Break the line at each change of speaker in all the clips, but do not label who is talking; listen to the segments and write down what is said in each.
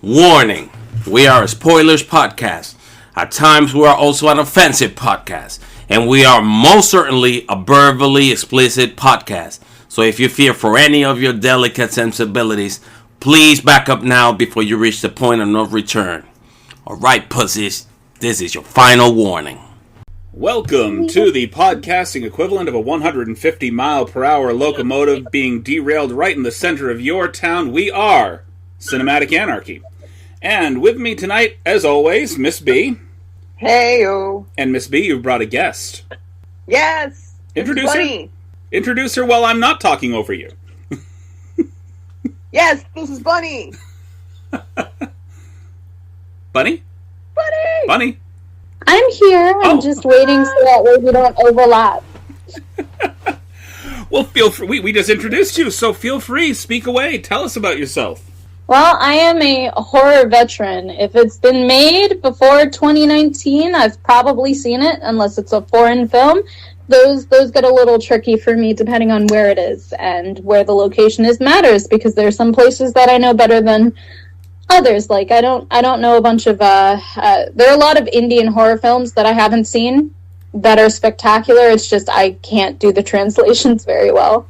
Warning, we are a spoilers podcast. At times we are also an offensive podcast. And we are most certainly a verbally explicit podcast. So if you fear for any of your delicate sensibilities, please back up now before you reach the point of no return. Alright, pussies, this is your final warning.
Welcome to the podcasting equivalent of a 150 mile per hour locomotive being derailed right in the center of your town. We are Cinematic Anarchy. And with me tonight, as always, Miss B.
Hey-o.
And Miss B, you've brought a guest.
Yes.
Introduce her.
Bunny.
Introduce her while I'm not talking over you.
Yes, this is Bunny.
Bunny?
Bunny.
Bunny.
I'm here. I'm just waiting so that way we don't overlap.
Well, feel free. We just introduced you, so feel free. Speak away. Tell us about yourself.
Well, I am a horror veteran. If it's been made before 2019, I've probably seen it, unless it's a foreign film. Those get a little tricky for me depending on where it is, and where the location is matters, because there are some places that I know better than others. Like I don't know a bunch of there are a lot of Indian horror films that I haven't seen that are spectacular. It's just I can't do the translations very well.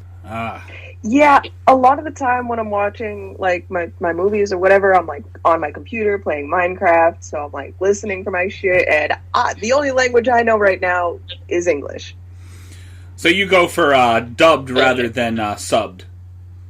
Yeah, a lot of the time when I'm watching like my movies or whatever, I'm like on my computer playing Minecraft, so I'm like listening for my shit, and the only language I know right now is English.
So you go for dubbed rather than subbed,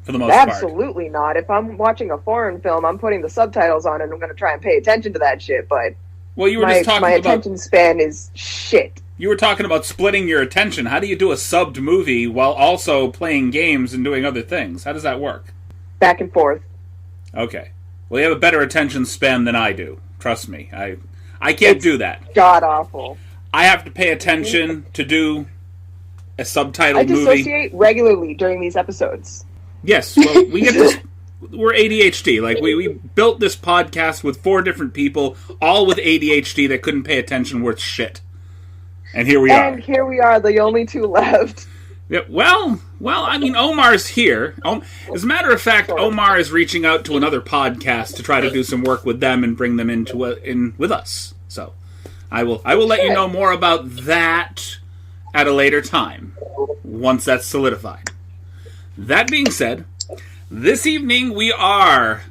for the most part.
Absolutely not. If I'm watching a foreign film, I'm putting the subtitles on and I'm going to try and pay attention to that shit, but
well, you were just talking
my
about...
attention span is shit.
You were talking about splitting your attention. How do you do a subbed movie while also playing games and doing other things? How does that work?
Back and forth.
Okay. Well, you have a better attention span than I do. Trust me. I can't do that.
God-awful.
I have to pay attention to do a subtitled
I
movie.
dissociate regularly during these episodes.
Yes. Well, we get this... We're ADHD. Like, we built this podcast with 4 different people, all with ADHD that couldn't pay attention worth shit. And here we are.
And here we are, the only 2 left.
Yeah, well, I mean, Omar's here. As a matter of fact, Omar is reaching out to another podcast to try to do some work with them and bring them in with us. So, I will let you know more about that at a later time, once that's solidified. That being said, this evening we are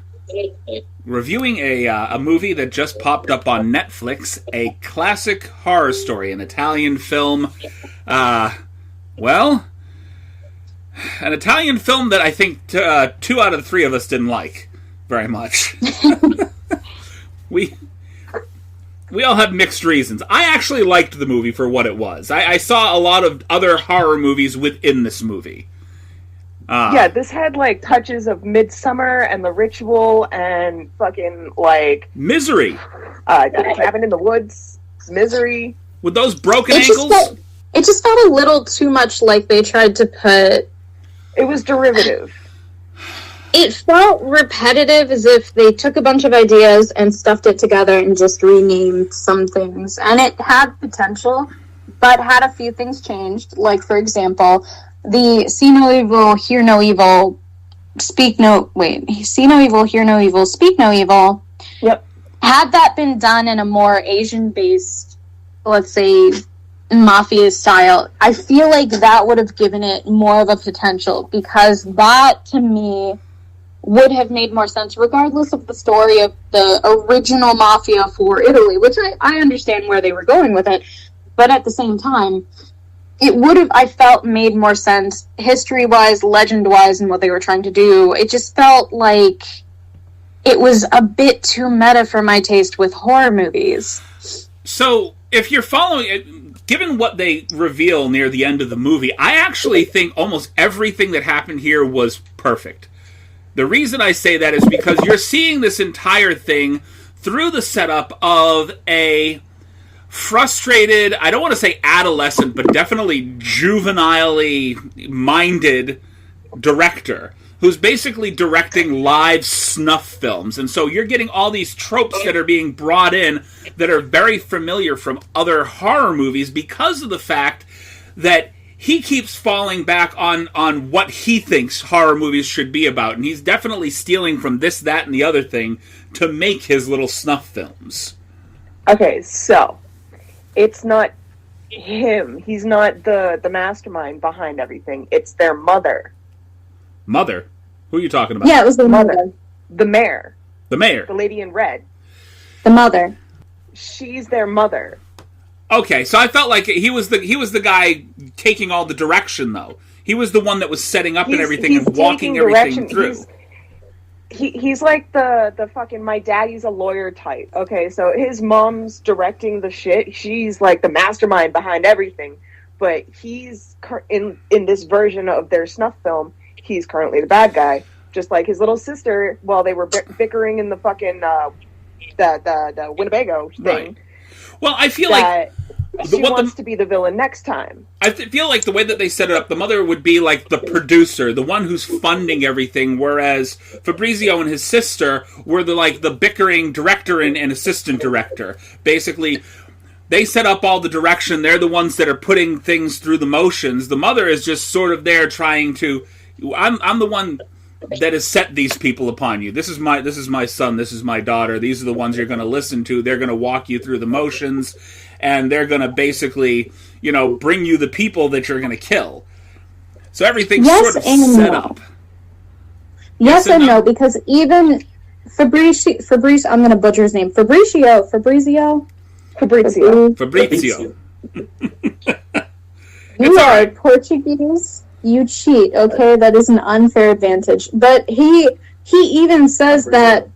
reviewing a movie that just popped up on Netflix, a classic horror story, an Italian film. Well, an Italian film that I think 2 out of the 3 of us didn't like very much. We all had mixed reasons. I actually liked the movie for what it was. I saw a lot of other horror movies within this movie.
Yeah, this had like touches of Midsummer and The Ritual and fucking like
Misery.
Cabin in the Woods, Misery.
With those broken ankles?
It just felt a little too much like they tried to put...
It was derivative.
It felt repetitive, as if they took a bunch of ideas and stuffed it together and just renamed some things. And it had potential, but had a few things changed. Like, for example... The see no evil, hear no evil, see no evil, hear no evil, speak no evil.
Yep.
Had that been done in a more Asian-based, let's say, mafia style, I feel like that would have given it more of a potential, because that, to me, would have made more sense, regardless of the story of the original mafia for Italy, which I understand where they were going with it, but at the same time... It would have, I felt, made more sense history-wise, legend-wise, and what they were trying to do. It just felt like it was a bit too meta for my taste with horror movies.
So, if you're following it, given what they reveal near the end of the movie, I actually think almost everything that happened here was perfect. The reason I say that is because you're seeing this entire thing through the setup of a... frustrated, I don't want to say adolescent, but definitely juvenilely minded director who's basically directing live snuff films. And so you're getting all these tropes that are being brought in that are very familiar from other horror movies because of the fact that he keeps falling back on what he thinks horror movies should be about, and he's definitely stealing from this, that, and the other thing to make his little snuff films.
Okay, so it's not him. He's not the mastermind behind everything. It's their mother.
Mother? Who are you talking about?
Yeah, it was the mother.
The mayor.
The mayor.
The lady in red.
The mother.
She's their mother.
Okay, so I felt like he was the guy taking all the direction, though. He was the one that was setting up and everything and walking everything through.
He's like the fucking my daddy's a lawyer type. Okay, so his mom's directing the shit. She's like the mastermind behind everything. But he's in this version of their snuff film, he's currently the bad guy. Just like his little sister while they were bickering in the fucking the Winnebago thing.
Right. Well, I feel like
she wants to be the villain next time.
I feel like the way that they set it up, the mother would be like the producer, the one who's funding everything, whereas Fabrizio and his sister were the bickering director and assistant director. Basically, they set up all the direction. They're the ones that are putting things through the motions. The mother is just sort of there trying to... I'm the one that has set these people upon you. This is my son, this is my daughter, these are the ones you're going to listen to, they're going to walk you through the motions, and they're going to basically, bring you the people that you're going to kill. So everything's sort of set up.
Yes and no, because even Fabrizio, I'm going to butcher his name, Fabrizio. You are Portuguese. You cheat, okay? That is an unfair advantage. But he even says that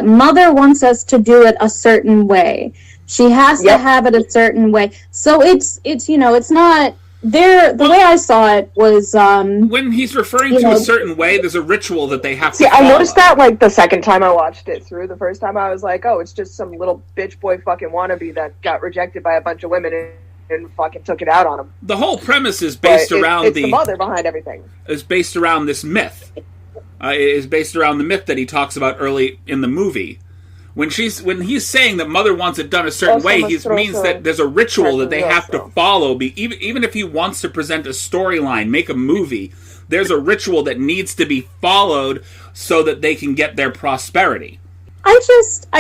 mother wants us to do it a certain way. She has to have it a certain way. So it's not there. The way I saw it was
when he's referring to a certain way, there's a ritual that they have to follow.
I noticed that the second time I watched it through. The first time I was like, oh, it's just some little bitch boy fucking wannabe that got rejected by a bunch of women and fucking took it out on him.
The whole premise is based around
it's the mother behind everything.
Is based around this myth. It is based around the myth that he talks about early in the movie. When he's saying that mother wants it done a certain way, he means that there's a ritual that they have to follow. Even if he wants to present a storyline, make a movie, there's a ritual that needs to be followed so that they can get their prosperity.
I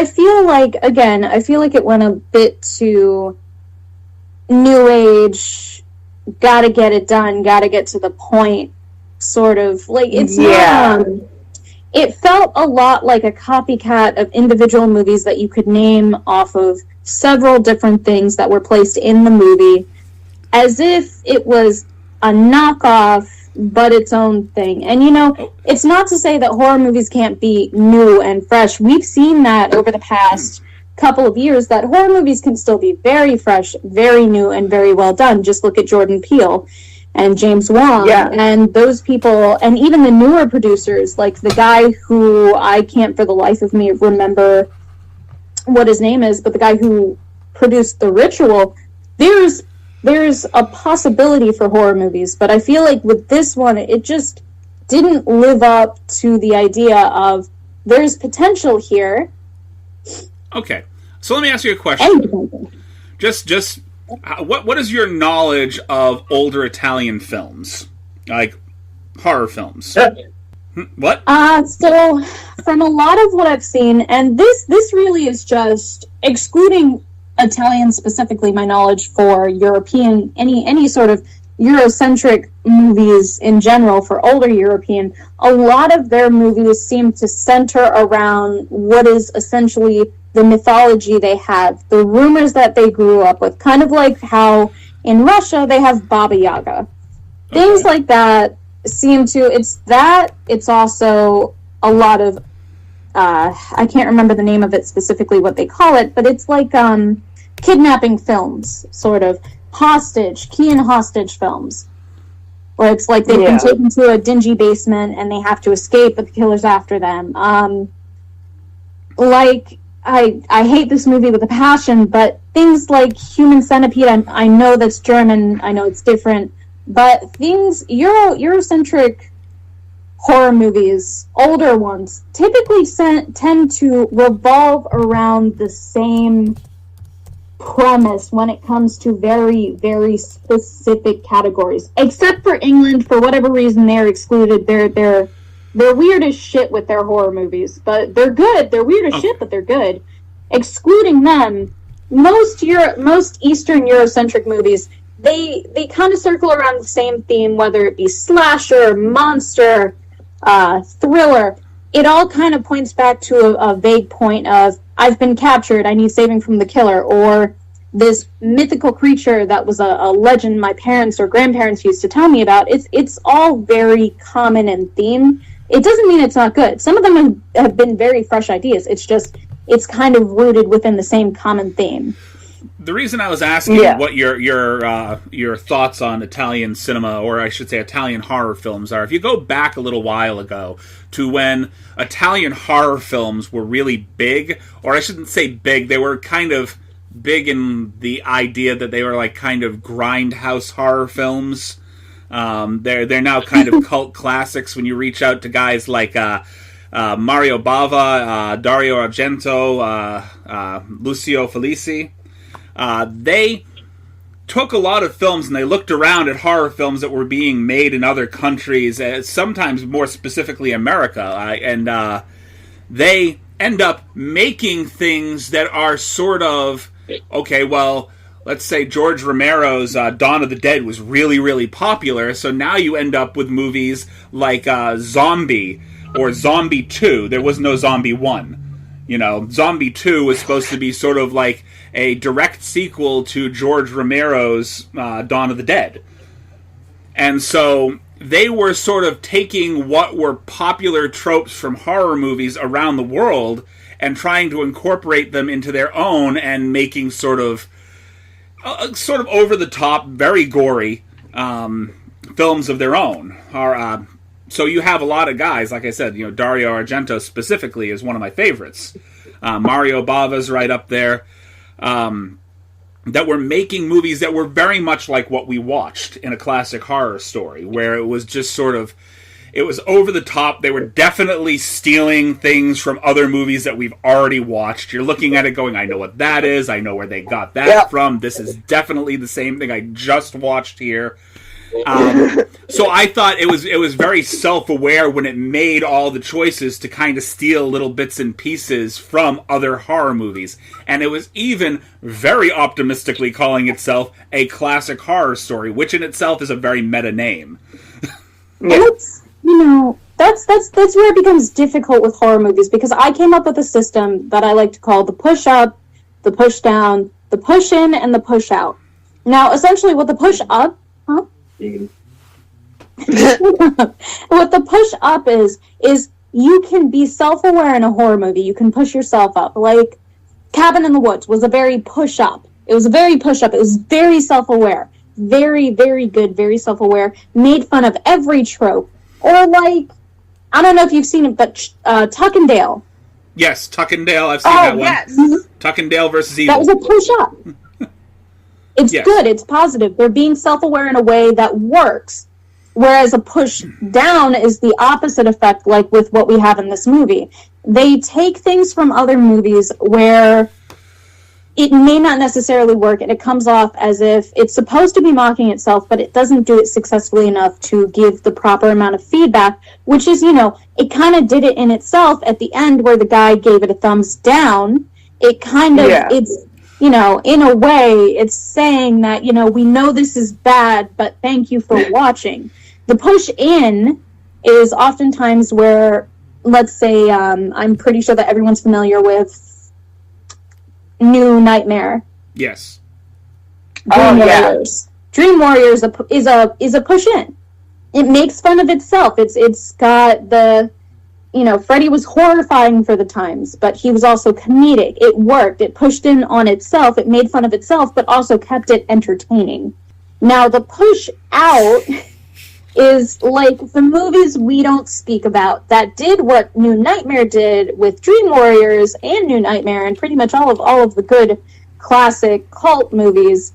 feel like it went a bit too new age, gotta get it done, gotta get to the point, sort of. Like, it's not... It felt a lot like a copycat of individual movies that you could name off of several different things that were placed in the movie, as if it was a knockoff, but its own thing. And, it's not to say that horror movies can't be new and fresh. We've seen that over the past couple of years, that horror movies can still be very fresh, very new, and very well done. Just look at Jordan Peele and James Wan and those people, and even the newer producers, like the guy who I can't for the life of me remember what his name is, but the guy who produced The Ritual. There's a possibility for horror movies, but I feel like with this one, it just didn't live up to the idea of there's potential here.
Okay, so let me ask you a question. Just what is your knowledge of older Italian films, like horror films? What?
So from a lot of what I've seen, and this really is just excluding Italian specifically, my knowledge for European, any sort of Eurocentric movies in general for older European, a lot of their movies seem to center around what is essentially the mythology they have, the rumors that they grew up with, kind of like how in Russia they have Baba Yaga. Things like that seem to, it's also a lot of, I can't remember the name of it specifically, what they call it, but it's like kidnapping films, sort of, key and hostage films, where it's like they've been taken to a dingy basement and they have to escape, but the killer's after them. I hate this movie with a passion, but things like Human Centipede, I know that's German, I know it's different, but things, Eurocentric horror movies, older ones, typically tend to revolve around the same premise when it comes to very, very specific categories. Except for England, for whatever reason, they're excluded. They're weird as shit with their horror movies, but they're good. They're weird as shit, but they're good. Excluding them, most Eastern Eurocentric movies, they kind of circle around the same theme, whether it be slasher, monster, thriller. It all kind of points back to a vague point of, I've been captured, I need saving from the killer, or this mythical creature that was a legend my parents or grandparents used to tell me about. It's all very common in theme. It doesn't mean it's not good. Some of them have been very fresh ideas. It's just, it's kind of rooted within the same common theme.
The reason I was asking what your thoughts on Italian cinema, or I should say Italian horror films, are, if you go back a little while ago to when Italian horror films were really big, or I shouldn't say big, they were kind of big in the idea that they were like kind of grindhouse horror films. They're now kind of cult classics when you reach out to guys like Mario Bava, Dario Argento, Lucio Felici. They took a lot of films and they looked around at horror films that were being made in other countries, sometimes more specifically America, and they end up making things that are sort of, okay, well, let's say George Romero's Dawn of the Dead was really, really popular, so now you end up with movies like Zombie or Zombie 2. There was no Zombie 1. You know, Zombie 2 was supposed to be sort of like a direct sequel to George Romero's Dawn of the Dead. And so they were sort of taking what were popular tropes from horror movies around the world and trying to incorporate them into their own and making sort of over-the-top, very gory films of their own. So you have a lot of guys, like I said, you know, Dario Argento specifically is one of my favorites. Mario Bava's right up there. That were making movies that were very much like what we watched in a classic horror story, where it was just sort of, it was over the top. They were definitely stealing things from other movies that we've already watched. You're looking at it going, I know what that is. I know where they got that from. This is definitely the same thing I just watched here. So I thought it was very self-aware when it made all the choices to kind of steal little bits and pieces from other horror movies. And it was even very optimistically calling itself a classic horror story, which in itself is a very meta name.
That's, you know, that's where it becomes difficult with horror movies, because I came up with a system that I like to call the push up, the push down, the push in, and the push out. Now, essentially what the push up... What the push up is you can be self-aware in a horror movie. You can push yourself up. Like Cabin in the Woods was a very push up. It was a very push up. It was very self-aware. Very, very good, very self-aware. Made fun of every trope. Or like, I don't know if you've seen it, but Tuck and Dale.
Yes, Tuck and Dale. I've seen that one.
Yes.
Tuck and Dale versus Evil.
That was a push up. It's good, it's positive. They're being self-aware in a way that works. Whereas a push down is the opposite effect, like with what we have in this movie. They take things from other movies where it may not necessarily work, and it comes off as if it's supposed to be mocking itself, but it doesn't do it successfully enough to give the proper amount of feedback, which is, you know, it kind of did it in itself at the end where the guy gave it a thumbs down. It kind of, it's... You know, in a way, it's saying that, you know, we know this is bad, but thank you for watching. The push in is oftentimes where, let's say, I'm pretty sure that everyone's familiar with New Nightmare.
Yes.
Dream Warriors. Dream Warriors is a push in. It makes fun of itself. It's got the... You know, Freddy was horrifying for the times, but he was also comedic. It worked. It pushed in on itself. It made fun of itself, but also kept it entertaining. Now, the push out is like the movies we don't speak about that did what New Nightmare did with Dream Warriors and New Nightmare and pretty much all of the good classic cult movies.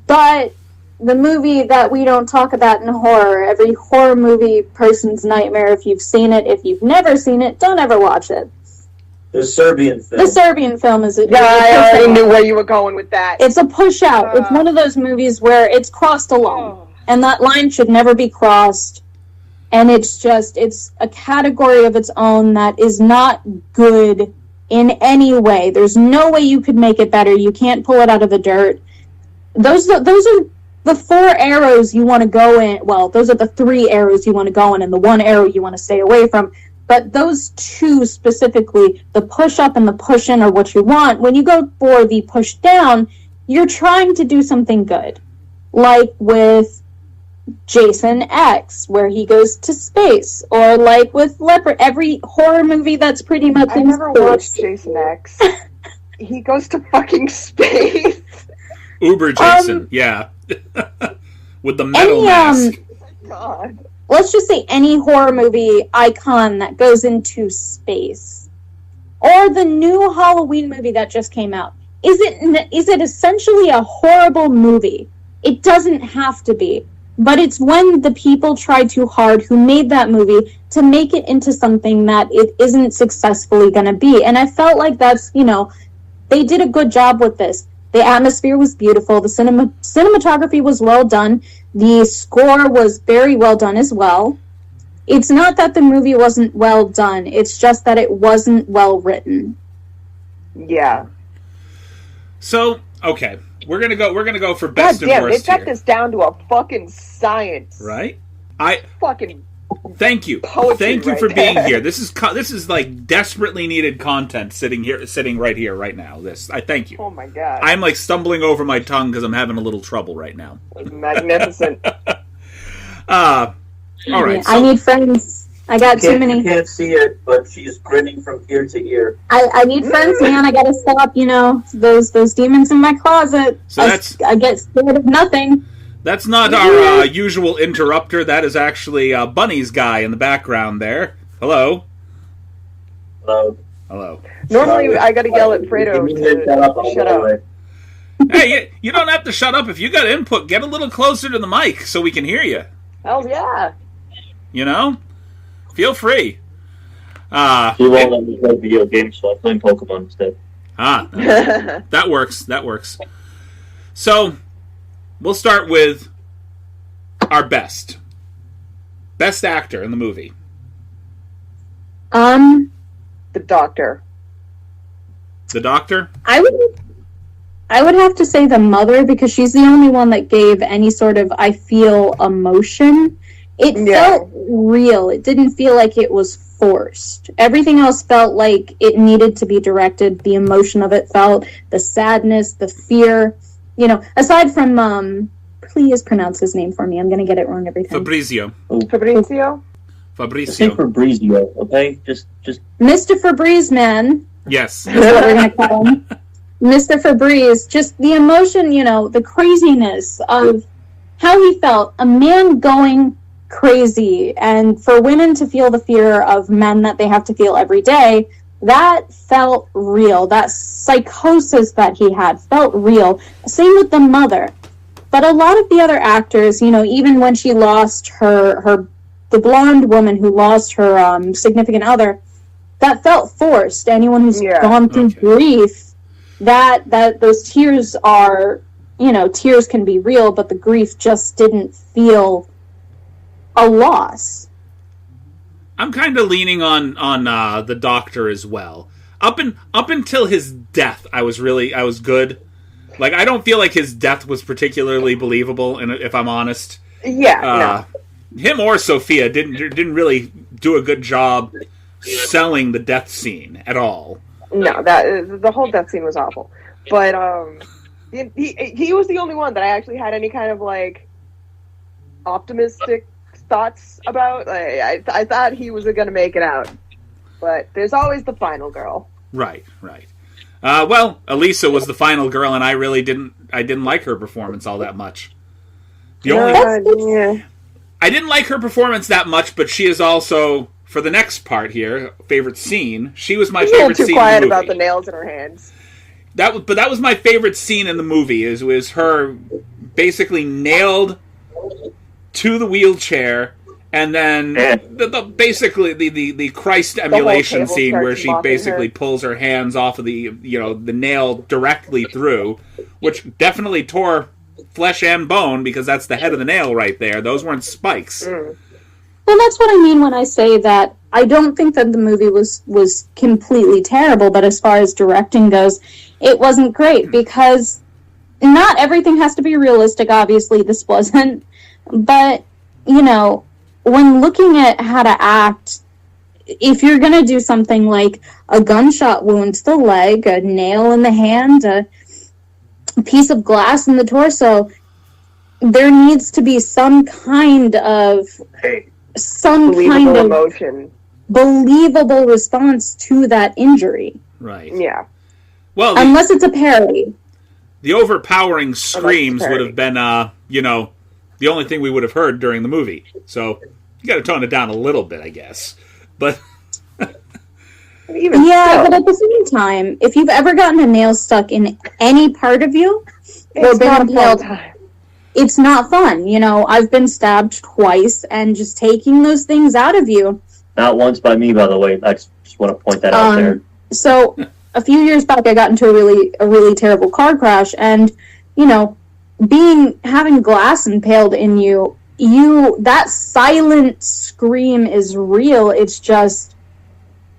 But the movie that we don't talk about in horror, every horror movie person's nightmare, if you've seen it, if you've never seen it, don't ever watch it.
The Serbian film.
The Serbian film is it?
Yeah, I already knew where you were going with that.
It's a push out. It's one of those movies where it's crossed a line, and that line should never be crossed. And it's a category of its own that is not good in any way. There's no way you could make it better. You can't pull it out of the dirt. Those are the 4 arrows you want to go in. Well, those are the 3 arrows you want to go in, and the 1 arrow you want to stay away from. But those 2 specifically, the push up and the push in, are what you want. When you go for the push down, you're trying to do something good. Like with Jason X, where he goes to space. Or like with Leopard. Every horror movie that's pretty much
I never watched Jason X. He goes to fucking space.
Uber Jason, yeah. With the metal mask.
God.
Let's just say any horror movie icon that goes into space. Or the new Halloween movie that just came out. Is it essentially a horrible movie? It doesn't have to be. But it's when the people tried too hard who made that movie to make it into something that it isn't successfully going to be. And I felt like that's, they did a good job with this. The atmosphere was beautiful. The cinematography was well done. The score was very well done as well. It's not that the movie wasn't well done. It's just that it wasn't well written.
Yeah.
So, okay. We're gonna go for best and worst
they got
here.
this down to a fucking science.
Right?
Fucking
Thank you. Thank you for being here. This is like desperately needed content sitting right here, right now. I thank you.
Oh my god.
I'm like stumbling over my tongue because I'm having a little trouble right now.
Magnificent.
All right.
I need friends. I got too many.
You can't see it, but she's grinning from ear to ear.
I need friends, man. I gotta stop, those demons in my closet.
So
I get scared of nothing.
That's not our usual interrupter. That is actually Bunny's guy in the background there. Hello.
Hello.
Hello.
Normally, I gotta yell at Fredo to shut up.
Hey, you don't have to shut up. If you got input, get a little closer to the mic so we can hear you.
Hell yeah.
Feel free.
He won't let me play video games, so I'm playing Pokemon instead.
That works. So, we'll start with our best actor in the movie.
The doctor.
The doctor?
I would have to say the mother, because she's the only one that gave any sort of, I feel, emotion. It felt real. It didn't feel like it was forced. Everything else felt like it needed to be directed. The emotion of it felt, the sadness, the fear. Aside from, please pronounce his name for me. I'm going to get it wrong every time.
Fabrizio.
Fabrizio?
Say Fabrizio, okay? Just
Mr. Febreze, man.
Yes.
That's what we're going to call him. Mr. Febreze. Just the emotion, the craziness of how he felt. A man going crazy, and for women to feel the fear of men that they have to feel every day, that felt real. That psychosis that he had felt real. Same with the mother. But a lot of the other actors, even when she lost the blonde woman who lost her significant other, that felt forced. Anyone who's gone through grief, that those tears are, tears can be real, but the grief just didn't feel a loss.
I'm kind of leaning on the doctor as well. Up until his death, I was good. Like, I don't feel like his death was particularly believable, and if I'm honest.
Yeah, no.
Him or Sophia didn't really do a good job selling the death scene at all.
No, the whole death scene was awful. But he was the only one that I actually had any kind of like optimistic thoughts about. I thought he was going to make it out, but there's always the final girl.
Right. Well, Elisa was the final girl, and I really didn't like her performance all that much. I didn't like her performance that much, but she is also, for the next part here, favorite scene. She was my favorite scene in the movie. Too quiet
about the nails in her hands.
That was my favorite scene in the movie. Was her basically nailed to the wheelchair And then basically the Christ emulation scene where she basically pulls her hands off of the nail directly through, which definitely tore flesh and bone because that's the head of the nail right there. Those weren't spikes.
Well, that's what I mean when I say that I don't think that the movie was completely terrible, but as far as directing goes, it wasn't great because not everything has to be realistic. Obviously, this wasn't. But, when looking at how to act, if you're going to do something like a gunshot wound to the leg, a nail in the hand, a piece of glass in the torso, there needs to be some kind of
emotion,
believable response to that injury.
Right.
Yeah.
Well,
unless it's a parody.
The overpowering screams would have been, the only thing we would have heard during the movie. So you got to tone it down a little bit, I guess. But
but at the same time, if you've ever gotten a nail stuck in any part of you or been impaled, it's not fun. I've been stabbed twice, and just taking those things out of you.
Not once by me, by the way. I just want to point that out there.
So a few years back, I got into a really terrible car crash, and having glass impaled in you, that silent scream is real. It's just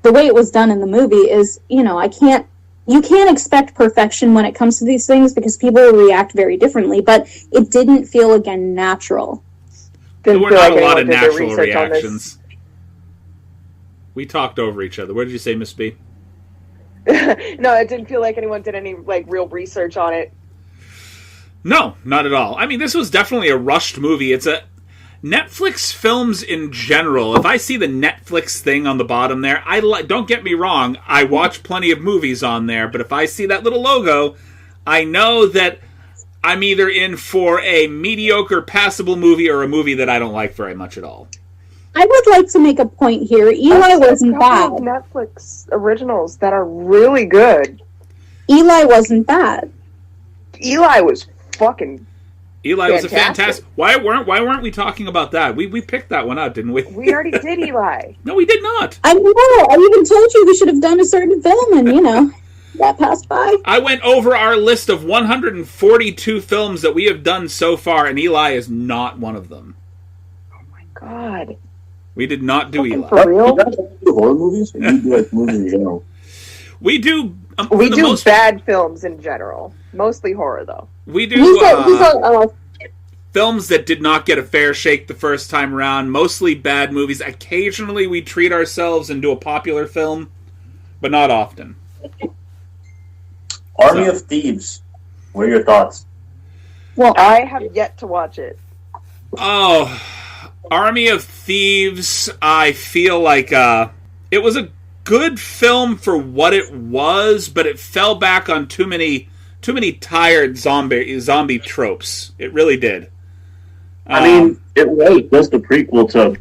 the way it was done in the movie is, you can't expect perfection when it comes to these things because people will react very differently, but it didn't feel, again, natural.
There were not a lot of natural reactions. We talked over each other. What did you say, Miss B?
No, it didn't feel like anyone did any real research on it.
No, not at all. I mean, this was definitely a rushed movie. It's a Netflix films in general. If I see the Netflix thing on the bottom there, don't get me wrong, I watch plenty of movies on there, but if I see that little logo, I know that I'm either in for a mediocre, passable movie or a movie that I don't like very much at all.
I would like to make a point here. Eli wasn't bad.
Netflix originals that are really good.
Eli wasn't bad.
Eli was fucking
Eli was a fantastic. Why weren't we talking about that? We picked that one out, didn't we?
We already did Eli.
No, we did not.
I know. I even told you we should have done a certain film, and that passed by.
I went over our list of 142 films that we have done so far, and Eli is not one of them.
Oh my god.
We did not do Eli.
For real?
You guys do horror movies, or you do movies in general?
We do.
We do bad films in general. Mostly horror, though.
We do films that did not get a fair shake the first time around. Mostly bad movies. Occasionally we treat ourselves and do a popular film, but not often.
Army of Thieves. What are your thoughts?
Well, I have yet to watch it.
Oh, Army of Thieves, I feel like it was a good film for what it was, but it fell back on too many tired zombie tropes. It really did.
I mean, it was just the prequel to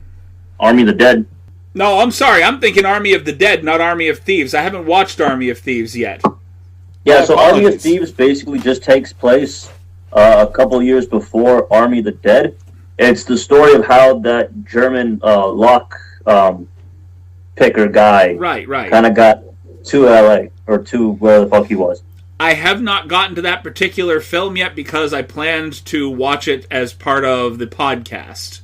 Army of the Dead.
No, I'm sorry. I'm thinking Army of the Dead, not Army of Thieves. I haven't watched Army of Thieves yet.
Yeah, so Army of Thieves basically just takes place a couple years before Army of the Dead. It's the story of how that German lock picker guy
right
kind of got to LA, or to where the fuck he was.
I have not gotten to that particular film yet because I planned to watch it as part of the podcast.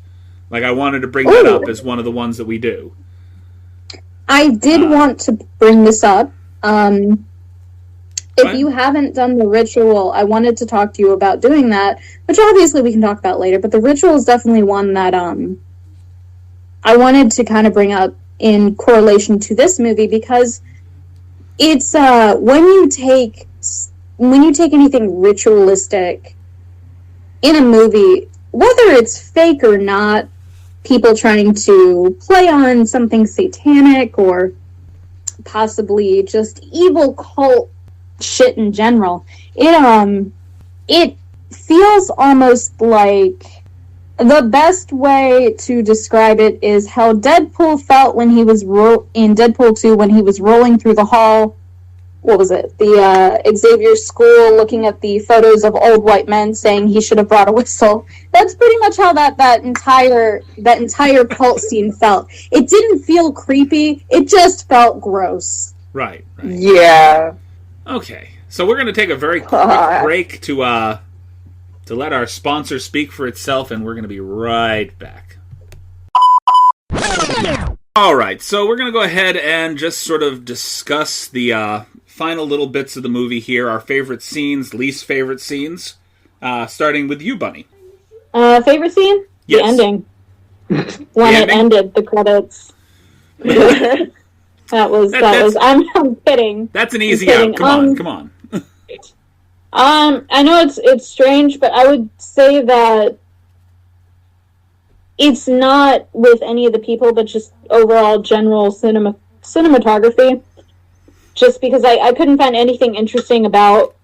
Like, I wanted to bring that up as one of the ones that we do.
I did want to bring this up. If you haven't done the ritual, I wanted to talk to you about doing that, which obviously we can talk about later, but the ritual is definitely one that I wanted to kind of bring up in correlation to this movie, because it's when you take anything ritualistic in a movie, whether it's fake or not, people trying to play on something satanic or possibly just evil cult shit in general, it feels almost like, the best way to describe it is how Deadpool felt when he was in Deadpool 2 when he was rolling through the hall what was it? The Xavier School looking at the photos of old white men saying he should have brought a whistle. That's pretty much how that entire cult scene felt. It didn't feel creepy. It just felt gross.
Right.
Yeah.
Okay. So we're going to take a very quick break to let our sponsor speak for itself, and we're going to be right back. All right. So we're going to go ahead and just sort of discuss the final little bits of the movie here, our favorite scenes, least favorite scenes, starting with you, Bunny.
Favorite scene?
Yes.
The ending. When it ended, the credits. That was. I'm kidding.
That's an easy out. Come on.
I know it's strange, but I would say that it's not with any of the people, but just overall general cinematography. Just because I couldn't find anything interesting about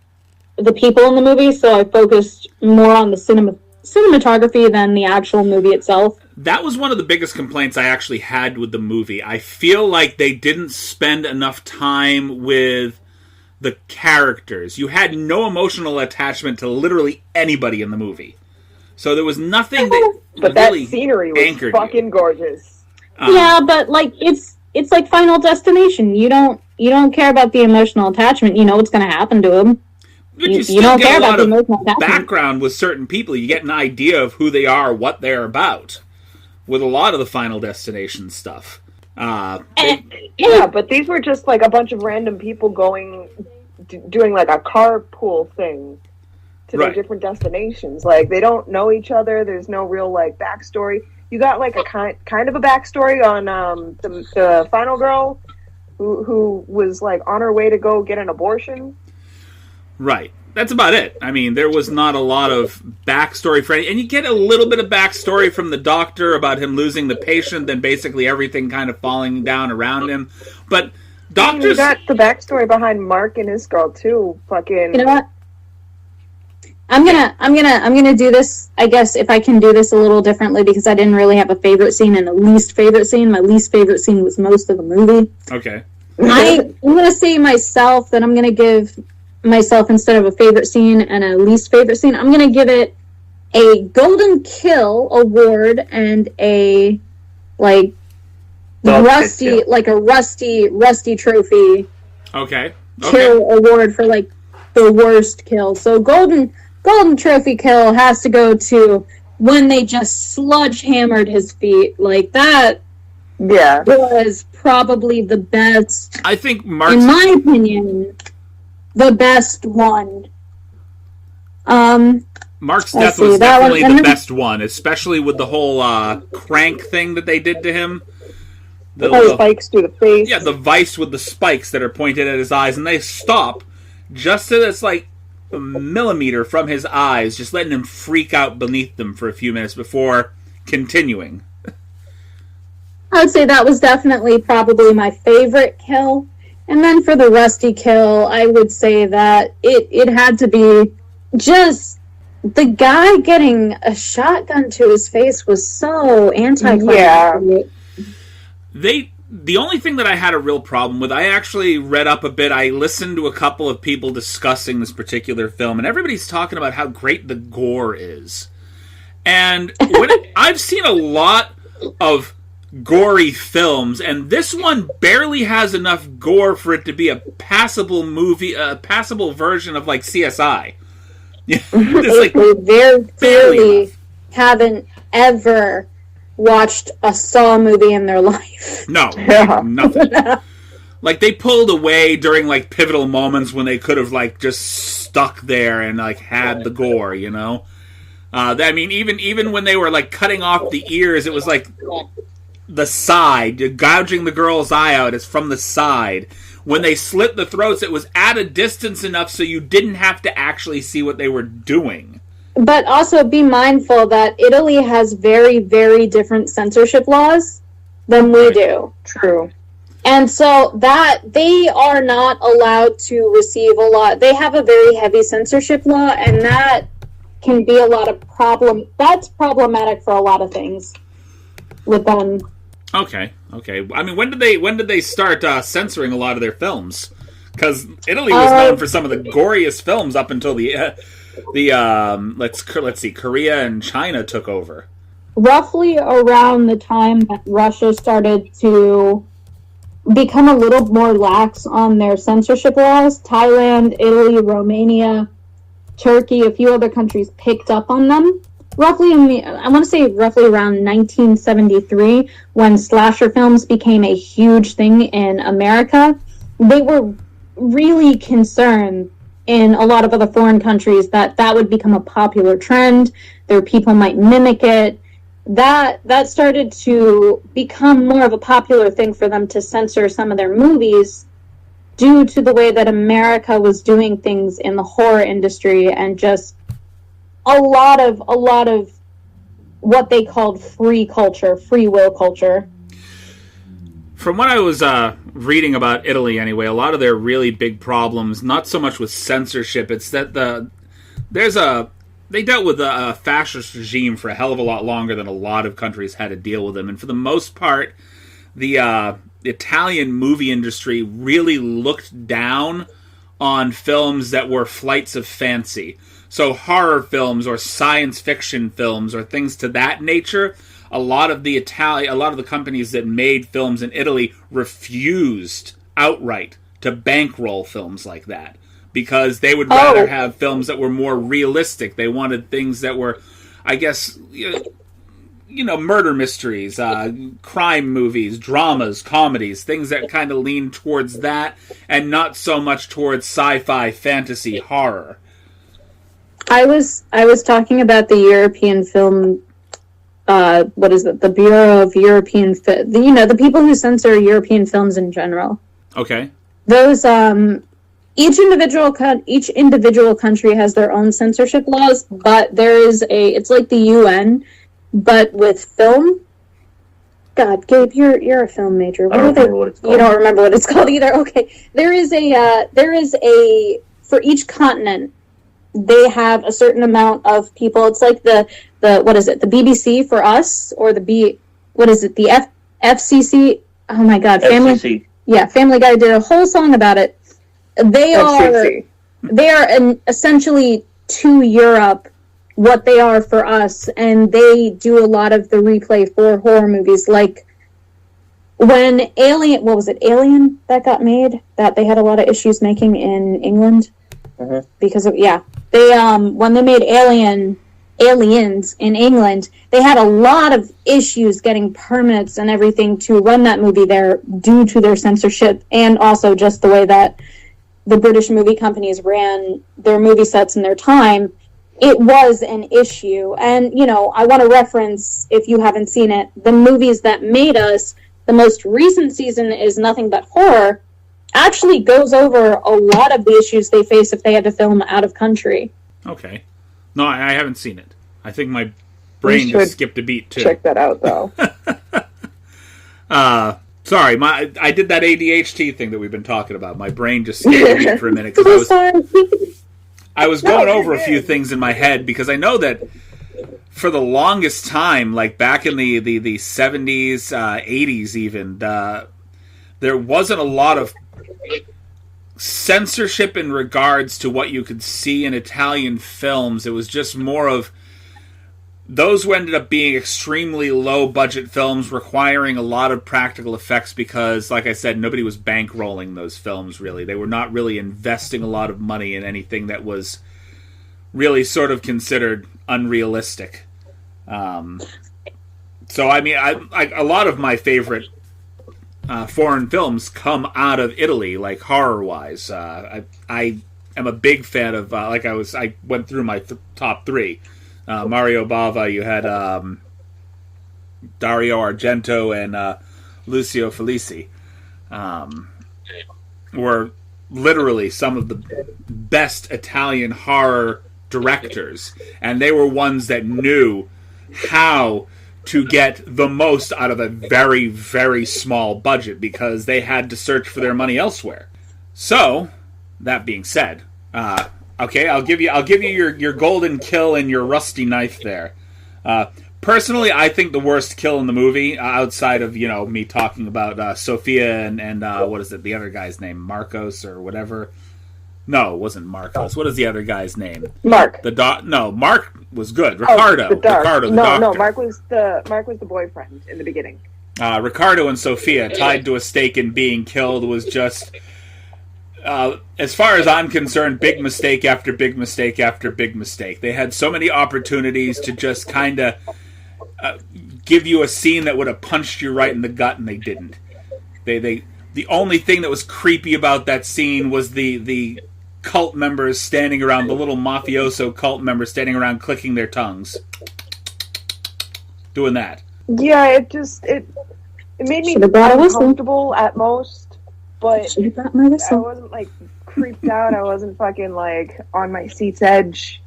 the people in the movie, so I focused more on the cinematography than the actual movie itself.
That was one of the biggest complaints I actually had with the movie. I feel like they didn't spend enough time with the characters. You had no emotional attachment to literally anybody in the movie. So there was nothing that
but
really
that scenery was fucking gorgeous.
Yeah, but like it's like Final Destination. You don't care about the emotional attachment. You know what's going to happen to him.
But
you don't care about the emotional attachment.
Background with certain people. You get an idea of who they are, what they're about, with a lot of the Final Destination stuff.
Yeah, but these were just like a bunch of random people doing like a carpool thing to their different destinations. Like, they don't know each other. There's no real like backstory. You got like a kind of a backstory on the final girl who was like on her way to go get an abortion.
Right. That's about it. I mean, there was not a lot of backstory for any, and you get a little bit of backstory from the doctor about him losing the patient, then basically everything kind of falling down around him. But doctors,
you got the backstory behind Mark and his girl too. Fucking.
You know what? I'm gonna do this. I guess if I can do this a little differently, because I didn't really have a favorite scene and a least favorite scene. My least favorite scene was most of the movie.
Okay.
I'm gonna say myself that I'm gonna give myself, instead of a favorite scene and a least favorite scene, I'm gonna give it a Golden Kill award and a rusty trophy.
Okay.
Kill award for like the worst kill. So golden trophy kill has to go to when they just sledgehammered his feet. Like that.
Yeah.
Was probably the best.
I think
in my opinion, the best one.
Mark's death was definitely the best one, especially with the whole crank thing that they did to him.
The spikes through the face.
Yeah, the vice with the spikes that are pointed at his eyes, and they stop just so that's like a millimeter from his eyes, just letting him freak out beneath them for a few minutes before continuing.
I would say that was definitely probably my favorite kill. And then for the rusty kill, I would say that it had to be just the guy getting a shotgun to his face was so anticlimactic.
Yeah. The only thing that I had a real problem with, I actually read up a bit. I listened to a couple of people discussing this particular film, and everybody's talking about how great the gore is. And I've seen a lot of gory films, and this one barely has enough gore for it to be a passable movie, a passable version of like CSI. It's like
they very clearly haven't ever watched a Saw movie in their life.
No, nothing. Like, they pulled away during like pivotal moments when they could have like just stuck there and like had the gore, you know. I mean, even when they were like cutting off the ears, it was like the side, gouging the girl's eye out is from the side. When they slit the throats, it was at a distance enough so you didn't have to actually see what they were doing.
But also be mindful that Italy has very, very different censorship laws than we do.
True.
And so that they are not allowed to receive a lot. They have a very heavy censorship law, and that can be a lot of that's problematic for a lot of things with them.
Okay. I mean, when did they start censoring a lot of their films? Because Italy was known for some of the goriest films up until let's see, Korea and China took over.
Roughly around the time that Russia started to become a little more lax on their censorship laws, Thailand, Italy, Romania, Turkey, a few other countries picked up on them. Roughly around 1973, when slasher films became a huge thing in America, they were really concerned in a lot of other foreign countries that would become a popular trend. Their people might mimic it. That started to become more of a popular thing for them to censor some of their movies due to the way that America was doing things in the horror industry and just a lot of what they called free culture, free will culture.
From what I was reading about Italy anyway, a lot of their really big problems, not so much with censorship, it's that they dealt with a fascist regime for a hell of a lot longer than a lot of countries had to deal with them. And for the most part, the Italian movie industry really looked down on films that were flights of fancy. So horror films or science fiction films or things to that nature, a lot of the companies that made films in Italy refused outright to bankroll films like that because they would rather have films that were more realistic. They wanted things that were, I guess, murder mysteries, crime movies, dramas, comedies, things that kind of lean towards that and not so much towards sci-fi, fantasy, horror.
I was talking about the European film. What is it? The Bureau of European the people who censor European films in general.
Okay.
Those each individual country has their own censorship laws, but there is it's like the UN, but with film. God, Gabe, you're a film major.
I don't remember what it's called.
You don't remember what it's called either. Okay, there is a for each continent. They have a certain amount of people. It's like the what is it? The BBC for us, or the FCC? Oh my God,
FCC.
Family Guy did a whole song about it. They are essentially to Europe what they are for us, and they do a lot of the replay for horror movies. Like when Alien that got made, that they had a lot of issues making in England.
Mm-hmm.
Because of they when they made Aliens in England, they had a lot of issues getting permits and everything to run that movie there due to their censorship, and also just the way that the British movie companies ran their movie sets in their time. It was an issue. And I want to reference, if you haven't seen it, the movies that made us. The most recent season is Nothing But Horror. Actually goes over a lot of the issues they face if they had to film out of country.
Okay. No, I haven't seen it. I think my brain just skipped a beat, too.
Check that out, though.
Sorry, I did that ADHD thing that we've been talking about. My brain just skipped a beat for a minute. Cause I was going over a few things in my head, because I know that for the longest time, like back in the 70s, 80s even, there wasn't a lot of censorship in regards to what you could see in Italian films. It was just more of those who ended up being extremely low budget films requiring a lot of practical effects because, like I said, nobody was bankrolling those films really. They were not really investing a lot of money in anything that was really sort of considered unrealistic. So I mean, a lot of my favorite foreign films come out of Italy, like horror-wise. I am a big fan of, I went through my top three. Mario Bava, you had Dario Argento and Lucio Fulci. Were literally some of the best Italian horror directors. And they were ones that knew how to get the most out of a very, very small budget because they had to search for their money elsewhere. So, that being said, okay, I'll give you your golden kill and your rusty knife there. Personally, I think the worst kill in the movie, outside of, me talking about Sophia and what is it, the other guy's name? Marcos or whatever? No, it wasn't Marcos. What is the other guy's name?
Mark.
No, Mark was good. Ricardo. Ricardo, the doctor.
No, Mark was the boyfriend in the beginning.
Ricardo and Sophia tied to a stake and being killed was just, as far as I'm concerned, big mistake after big mistake after big mistake. They had so many opportunities to just kind of give you a scene that would have punched you right in the gut, and they didn't. The only thing that was creepy about that scene was the cult members standing around, the little mafioso cult members standing around clicking their tongues. Doing that.
Yeah, it made me uncomfortable at most, but I wasn't, like, creeped out. I wasn't fucking, like, on my seat's edge.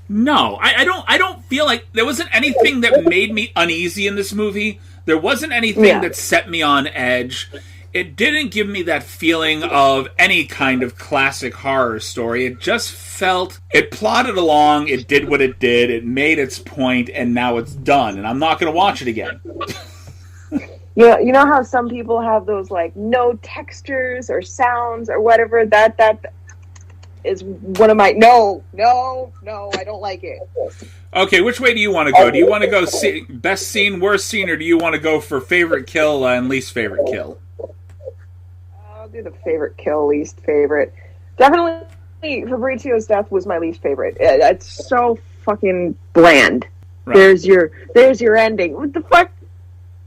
No, I don't feel like there wasn't anything that made me uneasy in this movie. There wasn't anything that set me on edge. It didn't give me that feeling of any kind of classic horror story. It just felt, it plodded along, it did what it did, it made its point, and now it's done, and I'm not going to watch it again.
Yeah, you know how some people have those, like, no textures or sounds or whatever? That is one of my... No, I don't like it.
Okay, which way do you want to go? Do you want to go best scene, worst scene, or do you want to go for favorite kill and least favorite kill?
I'll do the favorite kill, least favorite. Definitely Fabrizio's death was my least favorite. It's so fucking bland. Right. There's your ending. What the fuck?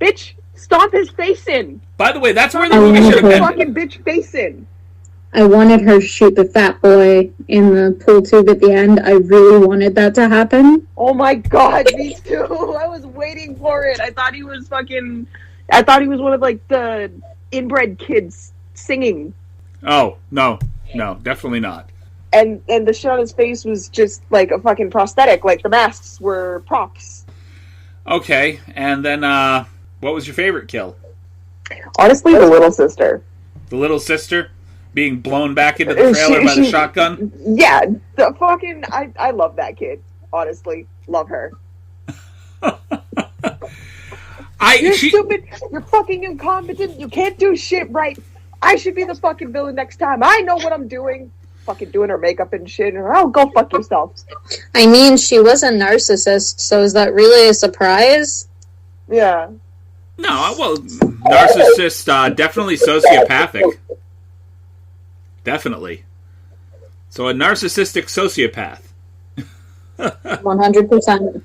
Bitch, stomp his face in.
By the way, that's where the movie should have ended.
Fucking bitch face in.
I wanted her to shoot the fat boy in the pool tube at the end. I really wanted that to happen.
Oh my god, me too. I was waiting for it. I thought he was one of, like, the inbred kids singing.
Oh, no, definitely not.
And the shit on his face was just like a fucking prosthetic, like the masks were props.
Okay, and then what was your favorite kill?
Honestly, the little sister.
The little sister? Being blown back into the trailer by the shotgun?
Yeah, the fucking... I love that kid. Honestly, love her. You're stupid. You're fucking incompetent. You can't do shit right. I should be the fucking villain next time. I know what I'm doing. Fucking doing her makeup and shit. Oh, go fuck yourself.
I mean, she was a narcissist, so is that really a surprise?
Yeah.
No, well, narcissist, definitely sociopathic. Definitely. So a narcissistic sociopath.
100%.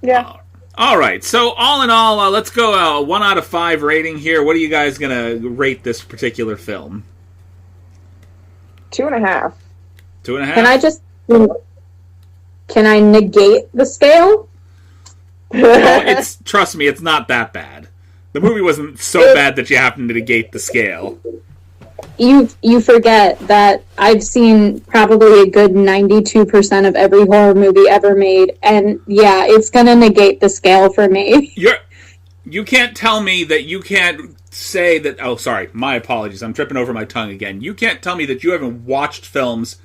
Yeah.
All right. So all in all, let's go 1 out of 5 rating here. What are you guys gonna rate this particular film?
2.5.
2.5.
Can I negate the scale?
Well, trust me, it's not that bad. The movie wasn't so bad that you happen to negate the scale.
You forget that I've seen probably a good 92% of every horror movie ever made, and yeah, it's gonna negate the scale for me.
You can't tell me that you can't say that... Oh, sorry, my apologies, I'm tripping over my tongue again. You can't tell me that you haven't watched films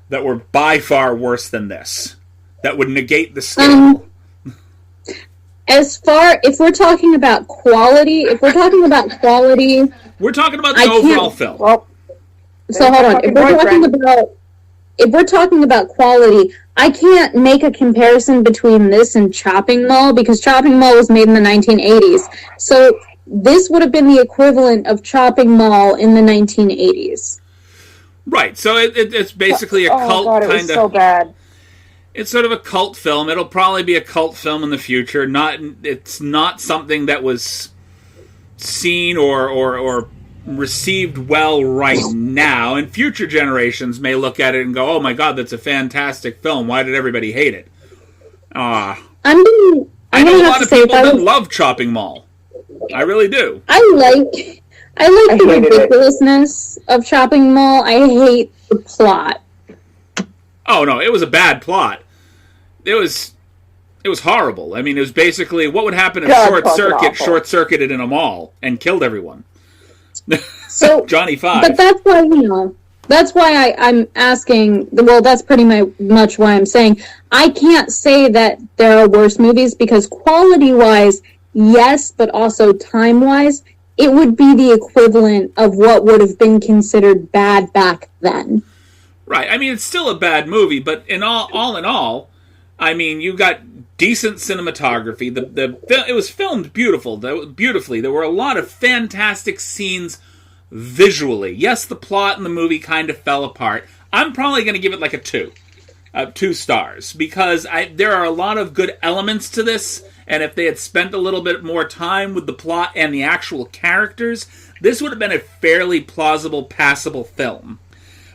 that were by far worse than this, that would negate the scale.
If we're talking about quality, we're talking about the
overall film.
Well,
so hold on. If we're talking about quality, I can't make a comparison between this and Chopping Mall because Chopping Mall was made in the 1980s. So this would have been the equivalent of Chopping Mall in the 1980s.
Right. So it's basically a cult kind of.
It was so bad.
It's sort of a cult film. It'll probably be a cult film in the future. It's not something that was seen or received well right now. And future generations may look at it and go, "Oh my God, that's a fantastic film. Why did everybody hate it?" I know a lot of people that love Chopping Mall. I really do.
I like the ridiculousness of Chopping Mall. I hate the plot.
Oh no, it was a bad plot. It was horrible. I mean, it was basically what would happen if short-circuited in a mall and killed everyone.
So
Johnny Five.
But that's why, That's why I'm asking, well, that's pretty much why I'm saying, I can't say that there are worse movies, because quality-wise, yes, but also time-wise, it would be the equivalent of what would have been considered bad back then.
Right. I mean, it's still a bad movie, but in all, I mean, you got decent cinematography. It was filmed beautifully. There were a lot of fantastic scenes visually. Yes, the plot in the movie kind of fell apart. I'm probably going to give it like a 2 stars, because there are a lot of good elements to this, and if they had spent a little bit more time with the plot and the actual characters, this would have been a fairly plausible, passable film.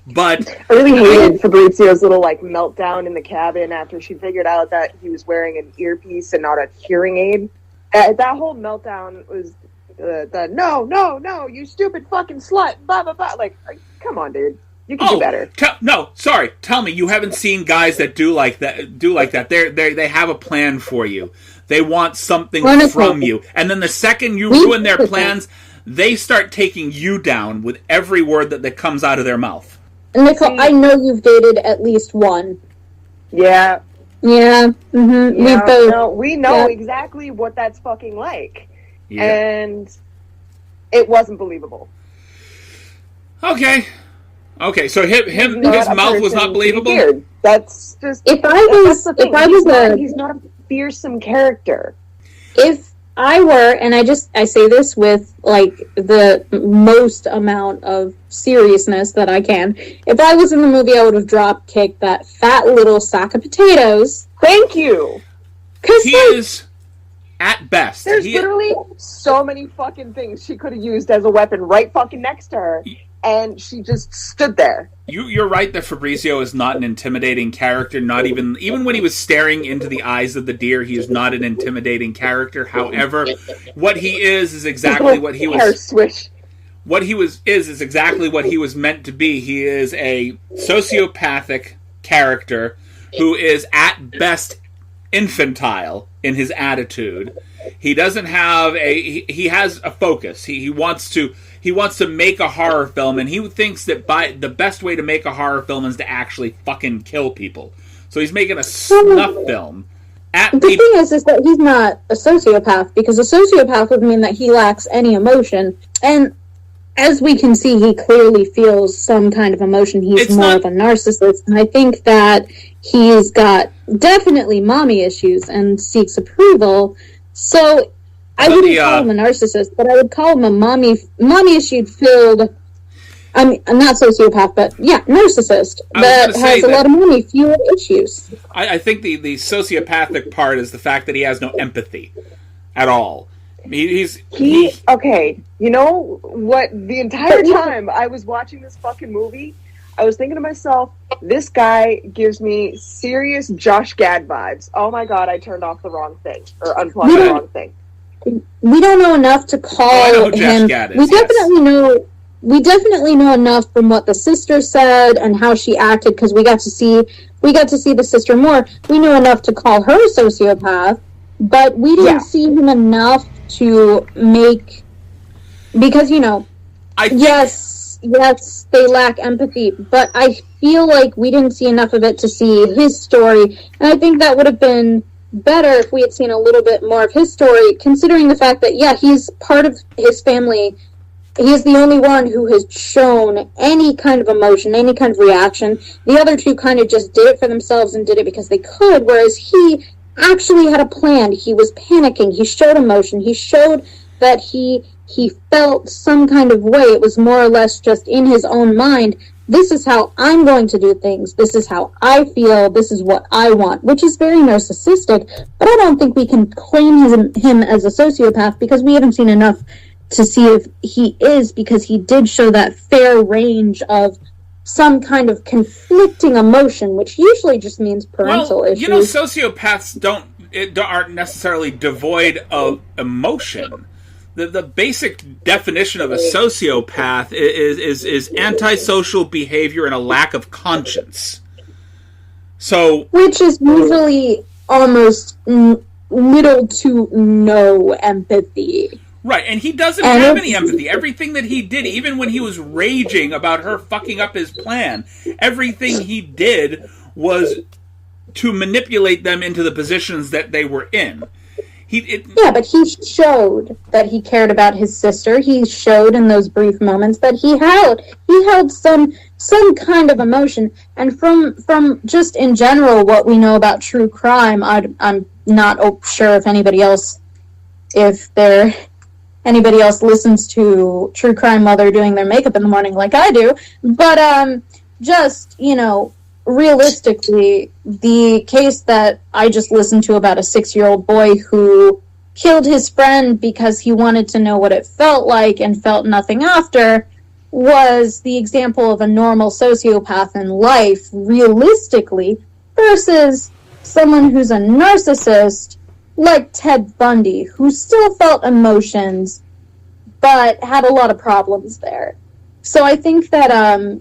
But
I really hated Fabrizio's little meltdown in the cabin after she figured out that he was wearing an earpiece and not a hearing aid. That whole meltdown was the no, you stupid fucking slut, blah blah blah. Come on, dude, you can do better.
Tell me you haven't seen guys that do like that. They have a plan for you. They want something from you, and then the second you ruin their plans, they start taking you down with every word that comes out of their mouth.
Nicole, I know you've dated at least one.
Yeah.
Yeah. Mm-hmm.
Yeah, we know exactly what that's fucking like. Yeah. And it wasn't believable.
Okay, so his mouth was not believable?
Weird. That's just... He's not a fearsome character.
If I were, and I say this with the most amount of seriousness that I can, if I was in the movie, I would have drop kicked that fat little sack of potatoes.
Thank you.
He is at best.
There's literally so many fucking things she could have used as a weapon right fucking next to her, and she just stood there.
You're right that Fabrizio is not an intimidating character. Not even when he was staring into the eyes of the deer, he is not an intimidating character. However, what he is exactly what he was.
Hair swish.
What he is exactly what he was meant to be. He is a sociopathic character who is at best infantile in his attitude. He doesn't have he has a focus. He wants to make a horror film, and he thinks that the best way to make a horror film is to actually fucking kill people. So he's making a snuff film.
The thing is that he's not a sociopath, because a sociopath would mean that he lacks any emotion. And as we can see, he clearly feels some kind of emotion. He's more of a narcissist. And I think that he's got definitely mommy issues and seeks approval. So I wouldn't call him a narcissist, but I would call him a mommy issue filled. I mean, not sociopath, but narcissist that has a lot of mommy fueled issues.
I think the sociopathic part is the fact that he has no empathy at all.
Okay, you know what? The entire time I was watching this fucking movie, I was thinking to myself, this guy gives me serious Josh Gad vibes. Oh my god, I turned off the wrong thing, or unplugged the wrong thing.
We don't know enough to call him. We definitely know enough from what the sister said and how she acted, because we got to see the sister more. We know enough to call her a sociopath, but we didn't see him enough to make, because yes, they lack empathy, but I feel like we didn't see enough of it to see his story, and I think that would have been better if we had seen a little bit more of his story, considering the fact that, he's part of his family. He is the only one who has shown any kind of emotion, any kind of reaction. The other two kind of just did it for themselves and did it because they could, whereas he actually had a plan. He was panicking. He showed emotion. He showed that he felt some kind of way. It was more or less just in his own mind. This is how I'm going to do things. This is how I feel. This is what I want, which is very narcissistic. But I don't think we can claim him as a sociopath, because we haven't seen enough to see if he is, because he did show that fair range of some kind of conflicting emotion, which usually just means parental issues.
Sociopaths aren't necessarily devoid of emotion. The basic definition of a sociopath is antisocial behavior and a lack of conscience. So,
which is usually almost little to no empathy.
Right, and he doesn't have any empathy. Everything that he did, even when he was raging about her fucking up his plan, everything he did was to manipulate them into the positions that they were in.
But he showed that he cared about his sister. He showed in those brief moments that he held some kind of emotion. And from just in general what we know about true crime, I'm not sure if anybody else listens to true crime while they're doing their makeup in the morning like I do. But just, realistically, the case that I just listened to about a 6-year-old boy who killed his friend because he wanted to know what it felt like and felt nothing after was the example of a normal sociopath in life, realistically, versus someone who's a narcissist like Ted Bundy, who still felt emotions, but had a lot of problems there. So I think that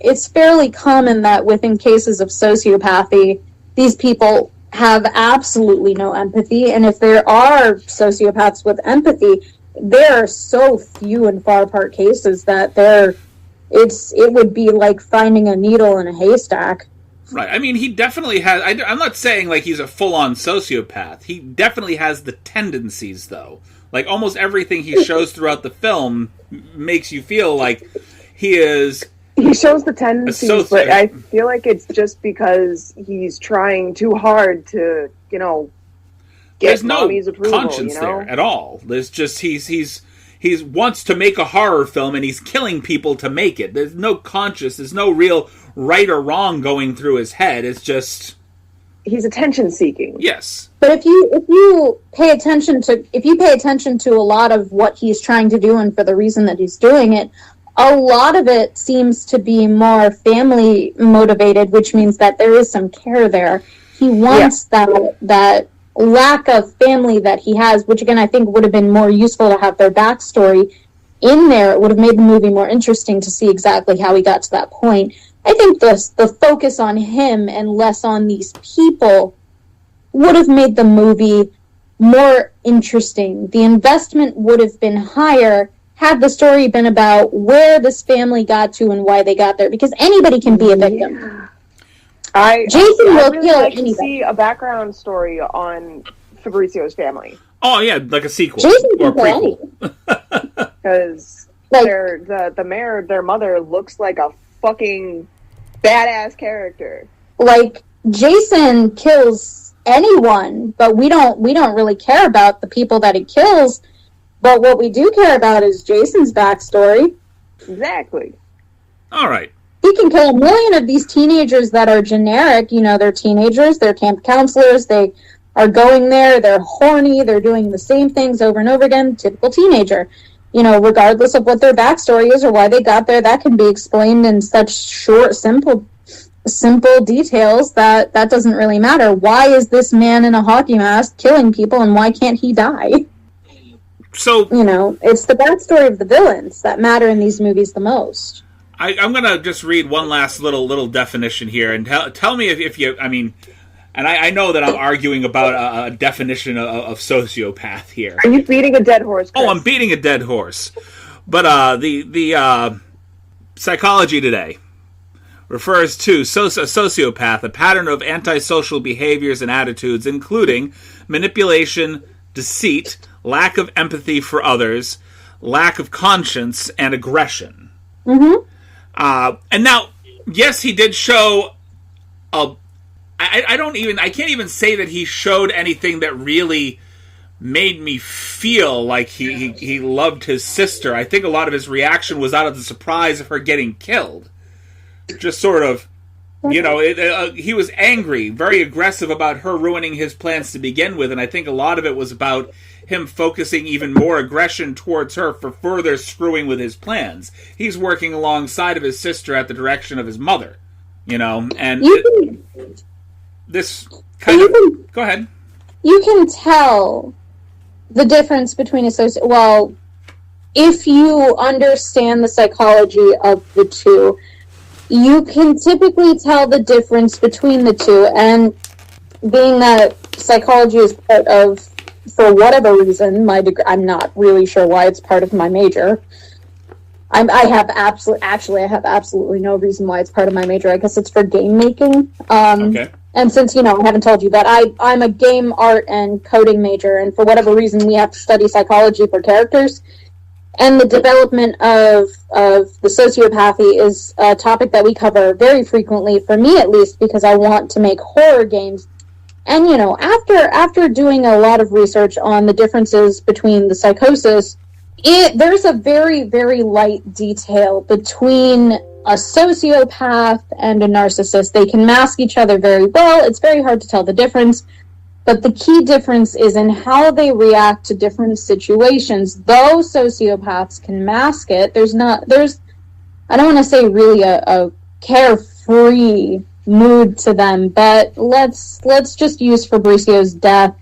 it's fairly common that within cases of sociopathy, these people have absolutely no empathy. And if there are sociopaths with empathy, there are so few and far apart cases that it would be like finding a needle in a haystack.
Right. I mean, he definitely has... I'm not saying like he's a full-on sociopath. He definitely has the tendencies, though. Like, almost everything he shows throughout the film makes you feel like he shows
the tendencies, but I feel like it's just because he's trying too hard to, get mommy's approval.
There's no conscience there at all. There's just he's wants to make a horror film and he's killing people to make it. There's no conscience. There's no real right or wrong going through his head. It's just
he's attention seeking.
Yes.
But if you pay attention to a lot of what he's trying to do and for the reason that he's doing it, a lot of it seems to be more family motivated, which means that there is some care there. He wants that lack of family that he has, which again I think would have been more useful to have their backstory in there. It would have made the movie more interesting to see exactly how he got to that point. I think the focus on him and less on these people would have made the movie more interesting. The investment would have been higher had the story been about where this family got to and why they got there, because anybody can be a victim. Jason will kill anybody.
See a background story on Fabrizio's family.
Oh yeah, like a sequel
Jason
or a prequel.
Because the mayor, their mother, looks like a fucking badass character.
Like, Jason kills anyone, but we don't really care about the people that he kills. But what we do care about is Jason's backstory.
Exactly.
All right.
He can kill a million of these teenagers that are generic. They're teenagers, they're camp counselors, they are going there, they're horny, they're doing the same things over and over again, typical teenager. Regardless of what their backstory is or why they got there, that can be explained in such short, simple details that doesn't really matter. Why is this man in a hockey mask killing people and why can't he die?
So
it's the backstory of the villains that matter in these movies the most.
I'm going to just read one last little definition here and tell me if you... I mean, and I know that I'm arguing about a definition of sociopath here.
Are you beating a dead horse, Chris?
Oh, I'm beating a dead horse. But the Psychology Today refers to a sociopath, a pattern of antisocial behaviors and attitudes, including manipulation, deceit, lack of empathy for others, lack of conscience, and aggression.
Mm-hmm.
And now, yes, he did show I can't even say that he showed anything that really made me feel like he loved his sister. I think a lot of his reaction was out of the surprise of her getting killed. Just sort of, he was angry, very aggressive about her ruining his plans to begin with, and I think a lot of it was about him focusing even more aggression towards her for further screwing with his plans. He's working alongside of his sister at the direction of his mother, and this kind of... Go ahead.
You can tell the difference between well, if you understand the psychology of the two, you can typically tell the difference between the two, and being that psychology is part of for whatever reason, I'm not really sure why it's part of my major. I have absolutely no reason why it's part of my major. I guess it's for game making.
Okay.
And since, I haven't told you, but I'm a game art and coding major, and for whatever reason, we have to study psychology for characters. And the development of the sociopathy is a topic that we cover very frequently, for me at least, because I want to make horror games. And, after doing a lot of research on the differences between the psychosis, there's a very, very light detail between a sociopath and a narcissist. They can mask each other very well. It's very hard to tell the difference. But the key difference is in how they react to different situations. Though sociopaths can mask it, there's I don't want to say really a carefree mood to them, but let's just use Fabrizio's death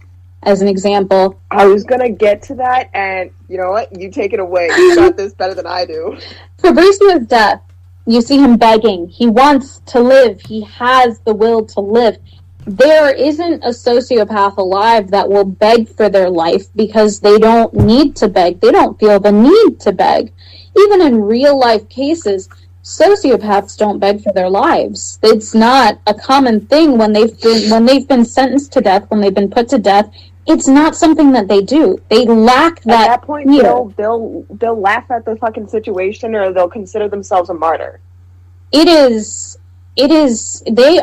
as an example.
I was going to get to that, and you know what? You take it away. You got this better than I do.
Fabrizio's death, you see him begging. He wants to live. He has the will to live. There isn't a sociopath alive that will beg for their life because they don't need to beg. They don't feel the need to beg. Even in real life cases, sociopaths don't beg for their lives. It's not a common thing when they've been sentenced to death, when they've been put to death. It's not something that they do. They lack that.
At that point, they'll laugh at the fucking situation, or they'll consider themselves a martyr. They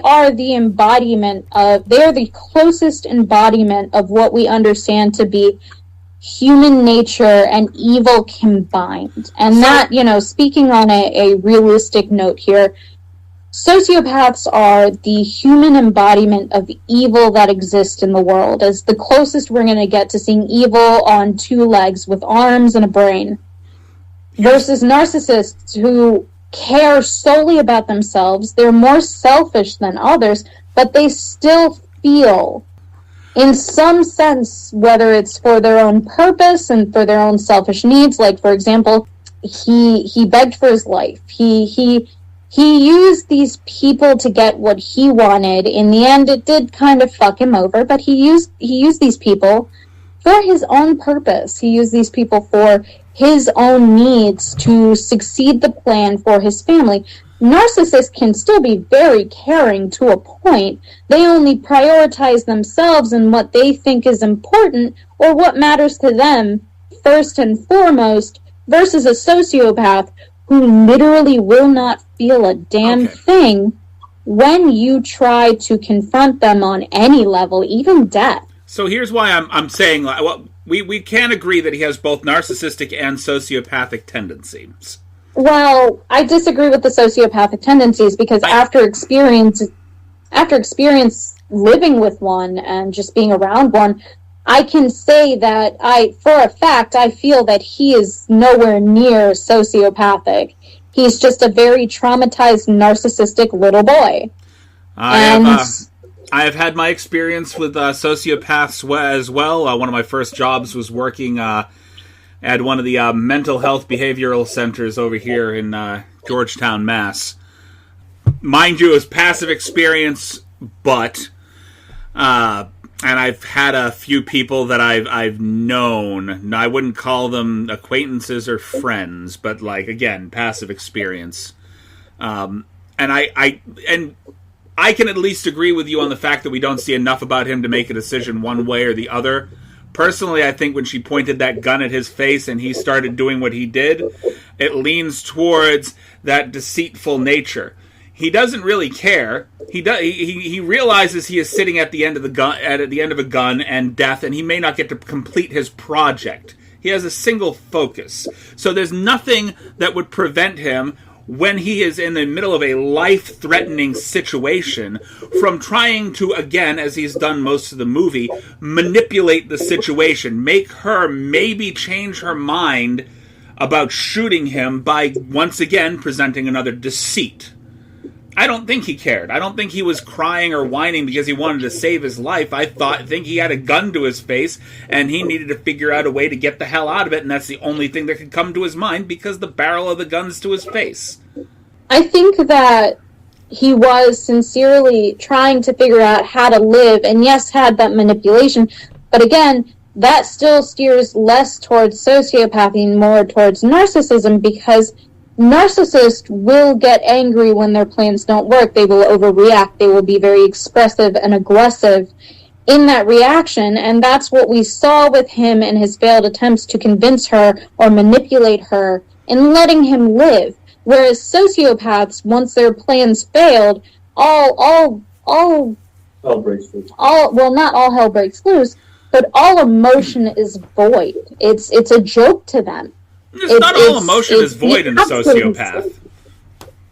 are the embodiment of, they are the closest embodiment of what we understand to be human nature and evil combined. And that, speaking on a realistic note here, sociopaths are the human embodiment of evil that exists in the world, as the closest we're going to get to seeing evil on two legs with arms and a brain. Versus narcissists who care solely about themselves. They're more selfish than others, but they still feel, in some sense, whether it's for their own purpose and for their own selfish needs. Like, for example, he begged for his life. He used these people to get what he wanted. In the end, it did kind of fuck him over, but he used these people for his own purpose. He used these people for his own needs to succeed the plan for his family. Narcissists can still be very caring to a point. They only prioritize themselves and what they think is important or what matters to them first and foremost, versus a sociopath who literally will not feel a damn thing when you try to confront them on any level, even death.
So here's why I'm saying, we can agree that he has both narcissistic and sociopathic tendencies.
Well, I disagree with the sociopathic tendencies because after experience living with one and just being around one, I can say that for a fact, I feel that he is nowhere near sociopathic. He's just a very traumatized, narcissistic little boy.
I have had my experience with sociopaths as well. One of my first jobs was working at one of the mental health behavioral centers over here in Georgetown, Mass. Mind you, it was passive experience, but and I've had a few people that I've known. I wouldn't call them acquaintances or friends, but again, passive experience. And I can at least agree with you on the fact that we don't see enough about him to make a decision one way or the other. Personally, I think when she pointed that gun at his face and he started doing what he did, it leans towards that deceitful nature. He doesn't really care. He realizes he is sitting at the end of the gun, at the end of a gun and death, and he may not get to complete his project. He has a single focus. So there's nothing that would prevent him, when he is in the middle of a life-threatening situation, from trying to, again, as he's done most of the movie, manipulate the situation, make her maybe change her mind about shooting him by, once again, presenting another deceit. I don't think he cared. I don't think he was crying or whining because he wanted to save his life. I think he had a gun to his face, and he needed to figure out a way to get the hell out of it, and that's the only thing that could come to his mind because the barrel of the gun's to his face.
I think that he was sincerely trying to figure out how to live, and yes, had that manipulation, but again, that still steers less towards sociopathy and more towards narcissism, because narcissists will get angry when their plans don't work. They will overreact. They will be very expressive and aggressive in that reaction, and that's what we saw with him in his failed attempts to convince her or manipulate her and letting him live. Whereas sociopaths, once their plans failed, hell breaks loose. Well, not all hell breaks loose, but all emotion is void. It's a joke to them.
Not all emotion is void in a sociopath.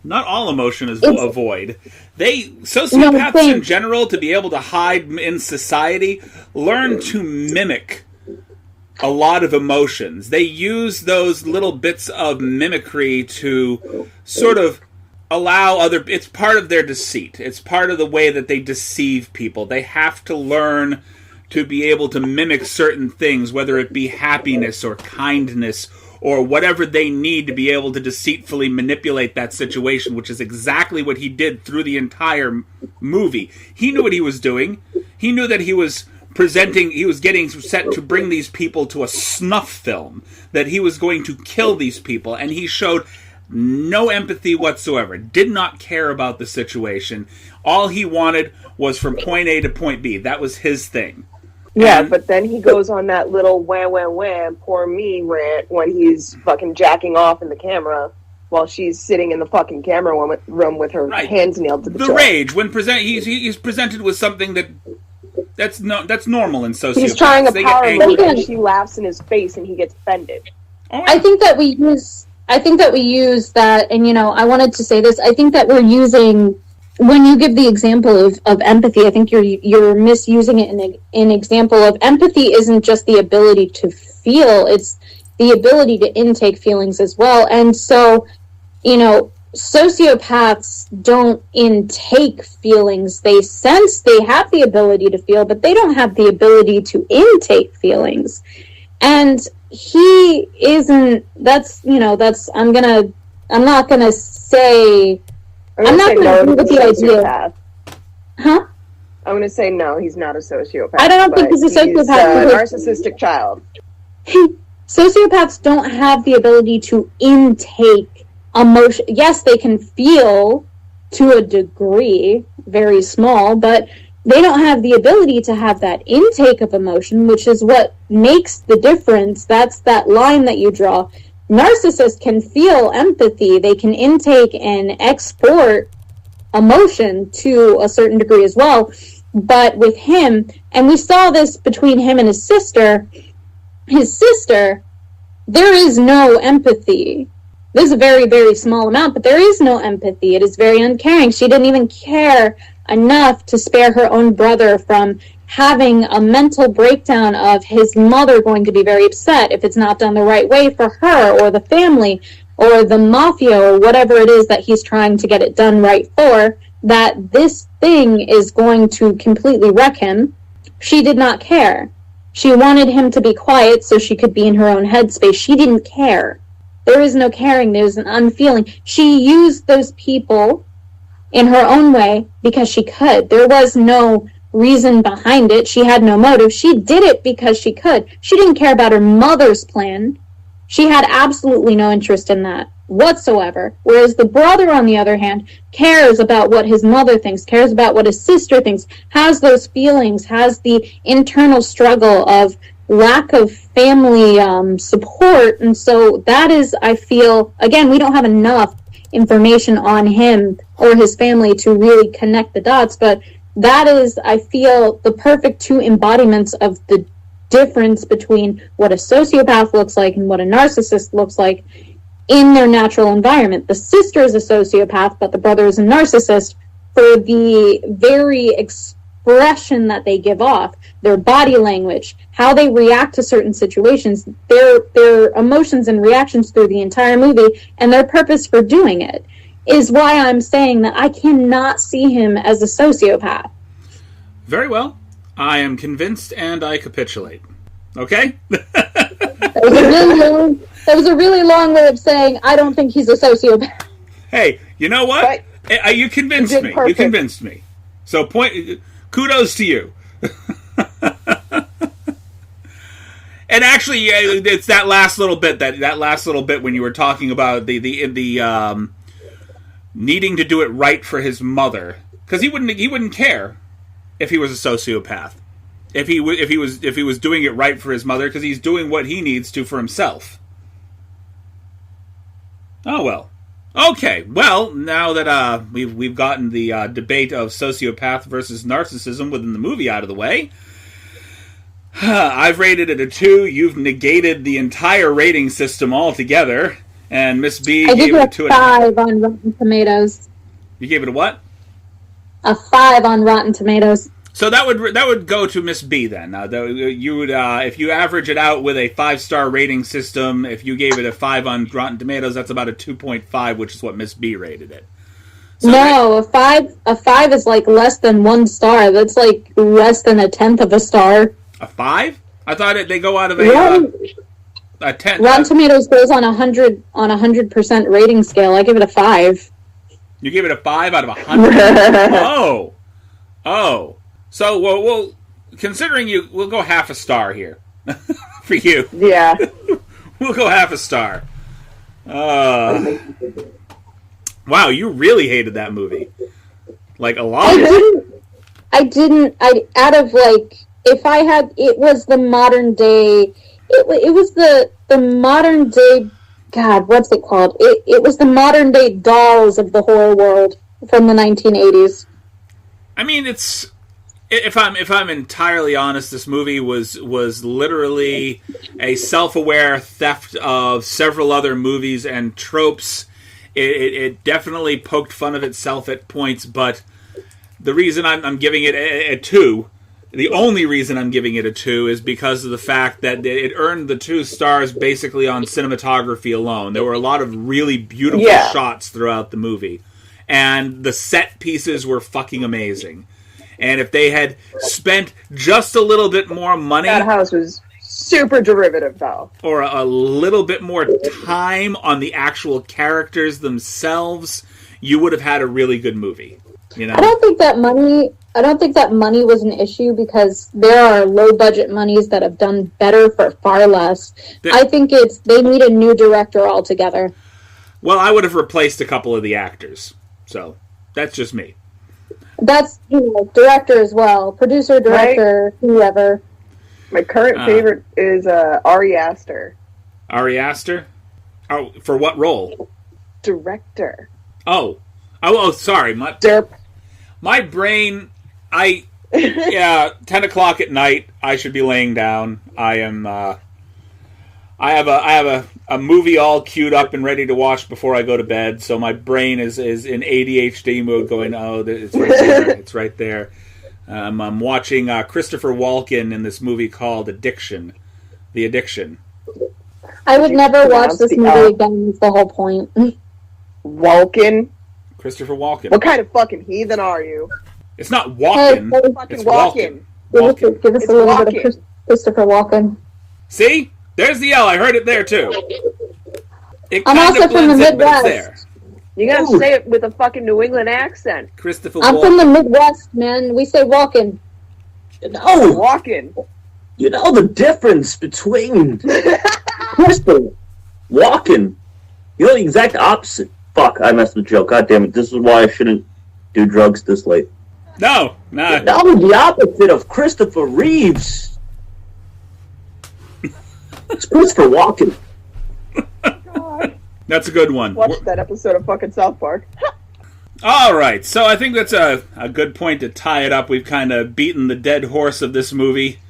Not all emotion is void. Sociopaths in general, to be able to hide in society, learn to mimic a lot of emotions. They use those little bits of mimicry to sort of allow it's part of their deceit. It's part of the way that they deceive people. They have to learn to be able to mimic certain things, whether it be happiness or kindness or whatever they need to be able to deceitfully manipulate that situation, which is exactly what he did through the entire movie. He knew what he was doing. He knew that he was getting set to bring these people to a snuff film, that he was going to kill these people, and he showed no empathy whatsoever, did not care about the situation. All he wanted was from point A to point B. That was his thing.
Yeah, but then he goes on that little wham, poor me rant when he's fucking jacking off in the camera while she's sitting in the fucking camera room with her hands nailed to the chest.
Rage, when he's presented with something that's normal in sociopaths.
He's trying a power move and she laughs in his face and he gets offended.
I think that we use that, and I wanted to say this, I think that we're using, when you give the example of empathy, I think you're misusing it in an example of empathy isn't just the ability to feel, it's the ability to intake feelings as well. And so, sociopaths don't intake feelings. They sense they have the ability to feel, but they don't have the ability to intake feelings. And he isn't, I'm not going to say I'm not going to agree with the idea. Huh?
I'm going to say no, he's not a sociopath.
I don't think he's a sociopath.
He's a narcissistic child.
Sociopaths don't have the ability to intake emotion. Yes, they can feel to a degree, very small, but they don't have the ability to have that intake of emotion, which is what makes the difference. That's that line that you draw. Narcissists can feel empathy. They can intake and export emotion to a certain degree as well. But with him, and we saw this between him and his sister, there is no empathy. There's a very, very small amount, but there is no empathy. It is very uncaring. She didn't even care enough to spare her own brother from having a mental breakdown of his mother going to be very upset if it's not done the right way for her or the family or the mafia or whatever it is that he's trying to get it done right for, that this thing is going to completely wreck him. She did not care. She wanted him to be quiet so she could be in her own headspace. She didn't care. There is no caring. There's an unfeeling. She used those people in her own way because she could. There was no reason behind it. She had no motive. She did it because she could. She didn't care about her mother's plan. She had absolutely no interest in that whatsoever. Whereas the brother, on the other hand, cares about what his mother thinks, cares about what his sister thinks, has those feelings, has the internal struggle of lack of family support. And so that is, I feel, again, we don't have enough information on him or his family to really connect the dots, but that is, I feel, the perfect two embodiments of the difference between what a sociopath looks like and what a narcissist looks like in their natural environment. The sister is a sociopath, but the brother is a narcissist for the very expression that they give off, their body language, how they react to certain situations, their emotions and reactions through the entire movie, and their purpose for doing it is why I'm saying that I cannot see him as a sociopath.
Very well. I am convinced and I capitulate. Okay?
That was a really long way of saying I don't think he's a sociopath.
Hey, you know what? You convinced me.
Perfect.
You convinced me. So kudos to you. And actually, it's that last little bit when you were talking about the needing to do it right for his mother, because he wouldn't care if he was a sociopath, if he was doing it right for his mother, because he's doing what he needs to for himself. Oh well. Okay, well, now that we've gotten the debate of sociopath versus narcissism within the movie out of the way, I've rated it a 2. You've negated the entire rating system altogether, and Miss B gave it a
5 on Rotten Tomatoes.
You gave it a what?
A 5 on Rotten Tomatoes.
So that would go to Miss B then. You would if you average it out with a 5-star rating system, if you gave it a 5 on Rotten Tomatoes, that's about a 2.5, which is what Miss B rated it. So
no, a 5 is like less than 1 star. That's like less than a tenth of a star.
A 5? I thought they go out of a 10.
Rotten Tomatoes goes on 100% rating scale. I give it a 5.
You give it a 5 out of 100? Oh. So, well, considering we'll go half a star here. For you.
Yeah.
We'll go half a star. Wow, you really hated that movie. Like, a lot.
I didn't, out of, like, if I had, it was the modern day, it was the modern day, God, what's it called? It was the modern day Dolls of the horror world from the 1980s.
I mean, if I'm entirely honest, this movie was literally a self-aware theft of several other movies and tropes. It definitely poked fun of itself at points, but the reason I'm giving it a 2, the only reason I'm giving it a 2 is because of the fact that it earned the 2 stars basically on cinematography alone. There were a lot of really beautiful shots throughout the movie, and the set pieces were fucking amazing. And if they had spent just a little bit more money...
That house was super derivative, though.
Or a little bit more time on the actual characters themselves, you would have had a really good movie. You know?
I don't think that money was an issue, because there are low-budget movies that have done better for far less. I think they need a new director altogether.
Well, I would have replaced a couple of the actors. So, that's just me.
That's, director as well. Producer, director, right? Whoever.
My current favorite is Ari Aster.
Ari Aster? Oh, for what role?
Director.
Oh, sorry. My brain, 10 o'clock at night, I should be laying down. I have a movie all queued up and ready to watch before I go to bed, so my brain is in ADHD mode going, it's right there, it's right there. I'm watching Christopher Walken in this movie called The Addiction.
I would never watch this movie again, is the whole point.
Walken?
Christopher Walken.
What kind of fucking heathen are you?
It's not Walken, it's Walken.
Give us a little bit of Christopher Walken.
See? There's the L. I heard it there, too.
I'm also from the Midwest.
You gotta say it with a fucking New England accent.
Christopher
I'm from the Midwest, man. We say walking.
Walking.
You know the difference between Christopher Walken. You know the exact opposite. Fuck, I messed with the joke. God damn it. This is why I shouldn't do drugs this late.
No.
You know the opposite of Christopher Reeves. It's Christopher Walken.
God.
That's a good one.
Watch that episode of fucking South Park.
All right, so I think that's a good point to tie it up. We've kind of beaten the dead horse of this movie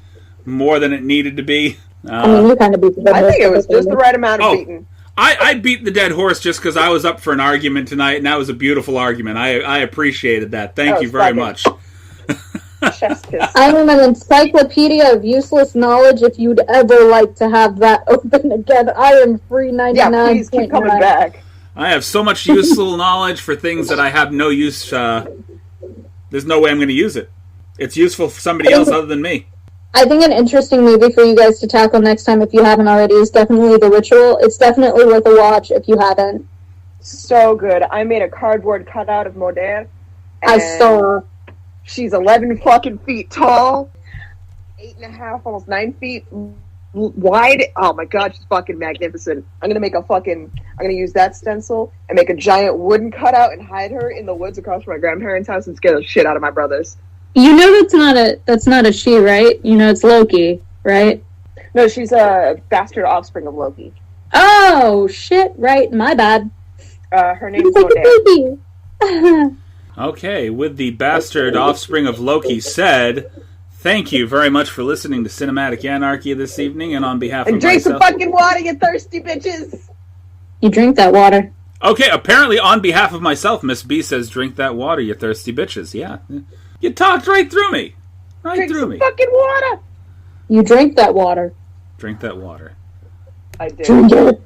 more than it needed to be.
I mean, you kind of beat the dead horse.
I think it was just the right amount of beating.
I beat the dead horse just because I was up for an argument tonight, and that was a beautiful argument. I appreciated that. Thank you very much.
I am an encyclopedia of useless knowledge. If you'd ever like to have that open again, I am free 99.
Yeah, please keep coming back.
I have so much useful knowledge for things that I have no use. There's no way I'm going to use it. It's useful for somebody else other than me.
I think an interesting movie for you guys to tackle next time, if you haven't already, is definitely The Ritual. It's definitely worth a watch if you haven't.
So good. I made a cardboard cutout of Moderne.
I saw.
She's 11 fucking feet tall, 8.5, almost 9 feet wide. Oh my god, she's fucking magnificent. I'm gonna use that stencil and make a giant wooden cutout and hide her in the woods across from my grandparents' house and scare the shit out of my brothers.
You know that's not a she, right? You know it's Loki, right?
No, she's a bastard offspring of Loki.
Oh shit! Right, my bad.
Her name's Monet.
Okay, with the bastard offspring of Loki said, thank you very much for listening to Cinematic Anarchy this evening, and on behalf of
drink
myself...
some fucking water, you thirsty bitches!
You drink that water.
Okay, apparently on behalf of myself, Miss B says, drink that water, you thirsty bitches. Yeah. You talked right through me.
Drink some fucking water!
You drink that water.
Drink that water.
I did.
Drink it.